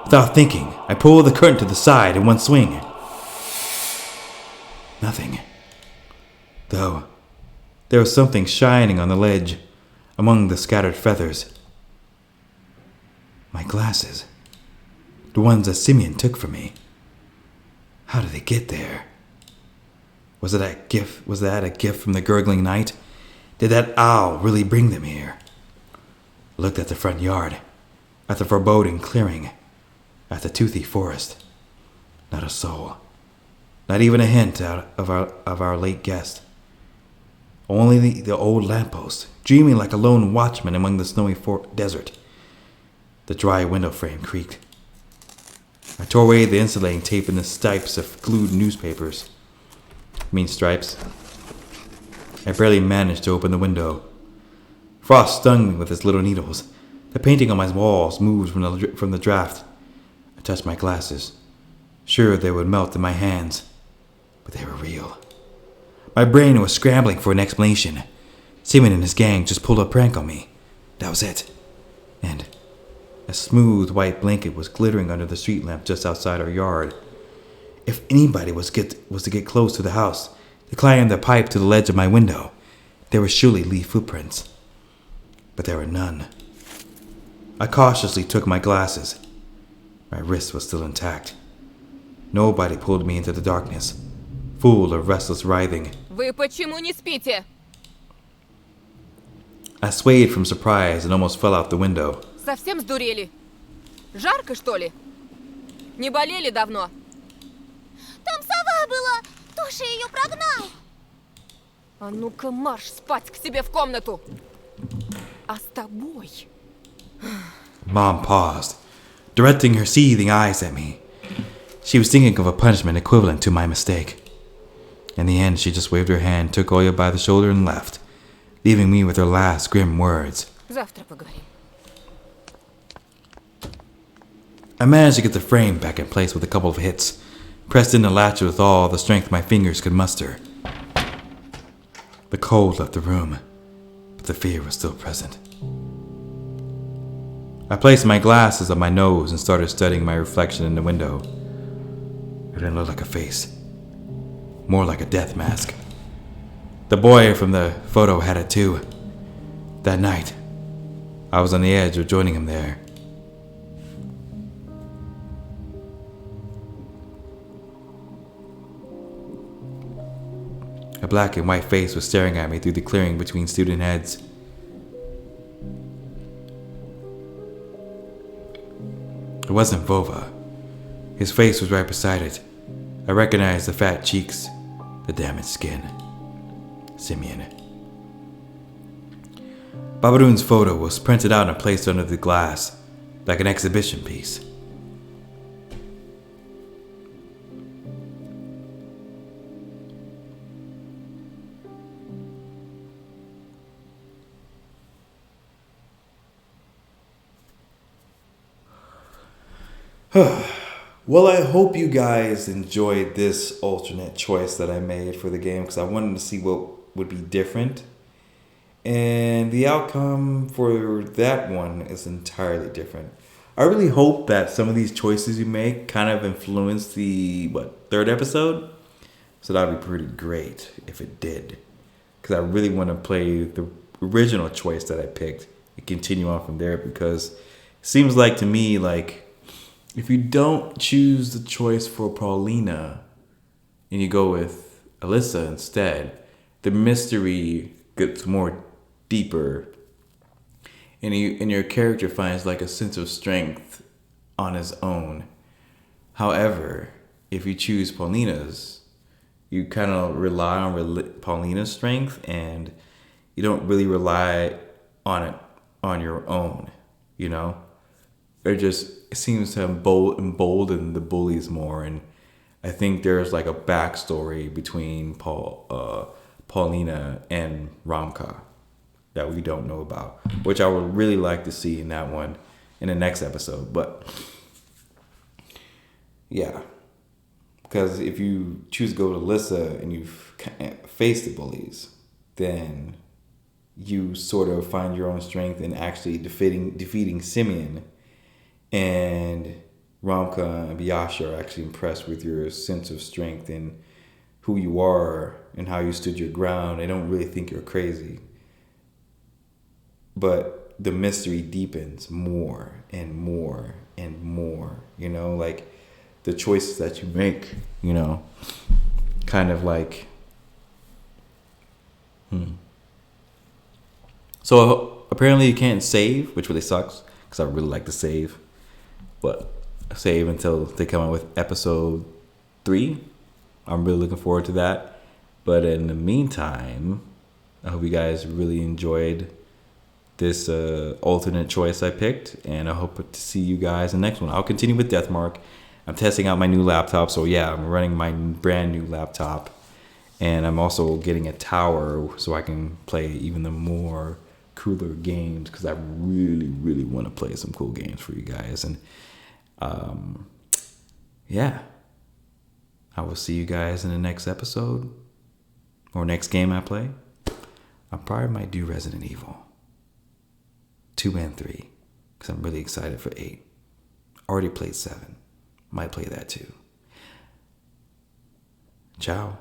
Speaker 1: Without thinking, I pulled the curtain to the side in one swing. Nothing. Though, there was something shining on the ledge, among the scattered feathers. My glasses. The ones that Simeon took from me. How did they get there? Was that a gift from the gurgling night? Did that owl really bring them here? I looked at the front yard, at the foreboding clearing, at the toothy forest. Not a soul. Not even a hint of our late guest. Only the old lamppost, dreaming like a lone watchman among the snowy desert. The dry window frame creaked. I tore away the insulating tape and the stripes of glued newspapers. Stripes. I barely managed to open the window. Frost stung me with its little needles. The painting on my walls moved from the draft. I touched my glasses, sure they would melt in my hands, but they were real. My brain was scrambling for an explanation. Simon and his gang just pulled a prank on me. That was it. And a smooth white blanket was glittering under the street lamp just outside our yard. If anybody was to get close to the house, to climb the pipe to the ledge of my window, there would surely leave footprints. But there were none. I cautiously took my glasses. My wrist was still intact. Nobody pulled me into the darkness, full of restless writhing.
Speaker 8: Вы почему не спите?
Speaker 1: I swayed from surprise and almost fell out the window.
Speaker 8: Совсем сдурели? Жарко, что ли? Не болели давно?
Speaker 3: Там сова была! Тоша ее прогнал!
Speaker 8: А ну-ка марш спать к себе в комнату! А с тобой...
Speaker 1: Mom paused, directing her seething eyes at me. She was thinking of a punishment equivalent to my mistake. In the end, she just waved her hand, took Oya by the shoulder and left, leaving me with her last grim words.
Speaker 8: Завтра поговорим.
Speaker 1: I managed to get the frame back in place with a couple of hits, pressed in the latch with all the strength my fingers could muster. The cold left the room, but the fear was still present. I placed my glasses on my nose and started studying my reflection in the window. It didn't look like a face, more like a death mask. The boy from the photo had it too. That night, I was on the edge of joining him there. A black and white face was staring at me through the clearing between student heads. It wasn't Vova. His face was right beside it. I recognized the fat cheeks, the damaged skin. Simeon. Babadoon's photo was printed out and placed under the glass, like an exhibition piece. Well, I hope you guys enjoyed this alternate choice that I made for the game because I wanted to see what would be different. And the outcome for that one is entirely different. I really hope that some of these choices you make kind of influence the, third episode? So that would be pretty great if it did. Because I really want to play the original choice that I picked and continue on from there because it seems like to me, like, if you don't choose the choice for Polina and you go with Alyssa instead, the mystery gets more deeper and your character finds like a sense of strength on his own. However, if you choose Paulina's, you kind of rely on Paulina's strength and you don't really rely on it on your own, you know? It seems to embolden the bullies more, and I think there's like a backstory between Paulina and Ramka that we don't know about, which I would really like to see in that one in the next episode. But yeah, because if you choose to go to Alyssa and you face the bullies, then you sort of find your own strength in actually defeating Simeon. And Ramka and Biasha are actually impressed with your sense of strength and who you are and how you stood your ground. They don't really think you're crazy. But the mystery deepens more and more and more, you know, like the choices that you make, you know, kind of like, So apparently you can't save, which really sucks because I really like to save. But save until they come out with episode 3. I'm really looking forward to that. But in the meantime, I hope you guys really enjoyed this alternate choice I picked. And I hope to see you guys in the next one. I'll continue with Deathmark. I'm testing out my new laptop. So yeah, I'm running my brand new laptop. And I'm also getting a tower so I can play even the more cooler games. Because I really, really want to play some cool games for you guys. And yeah, I will see you guys in the next episode or next game I play. I probably might do Resident Evil 2 and 3 because I'm really excited for 8. Already played 7. Might play that too. Ciao.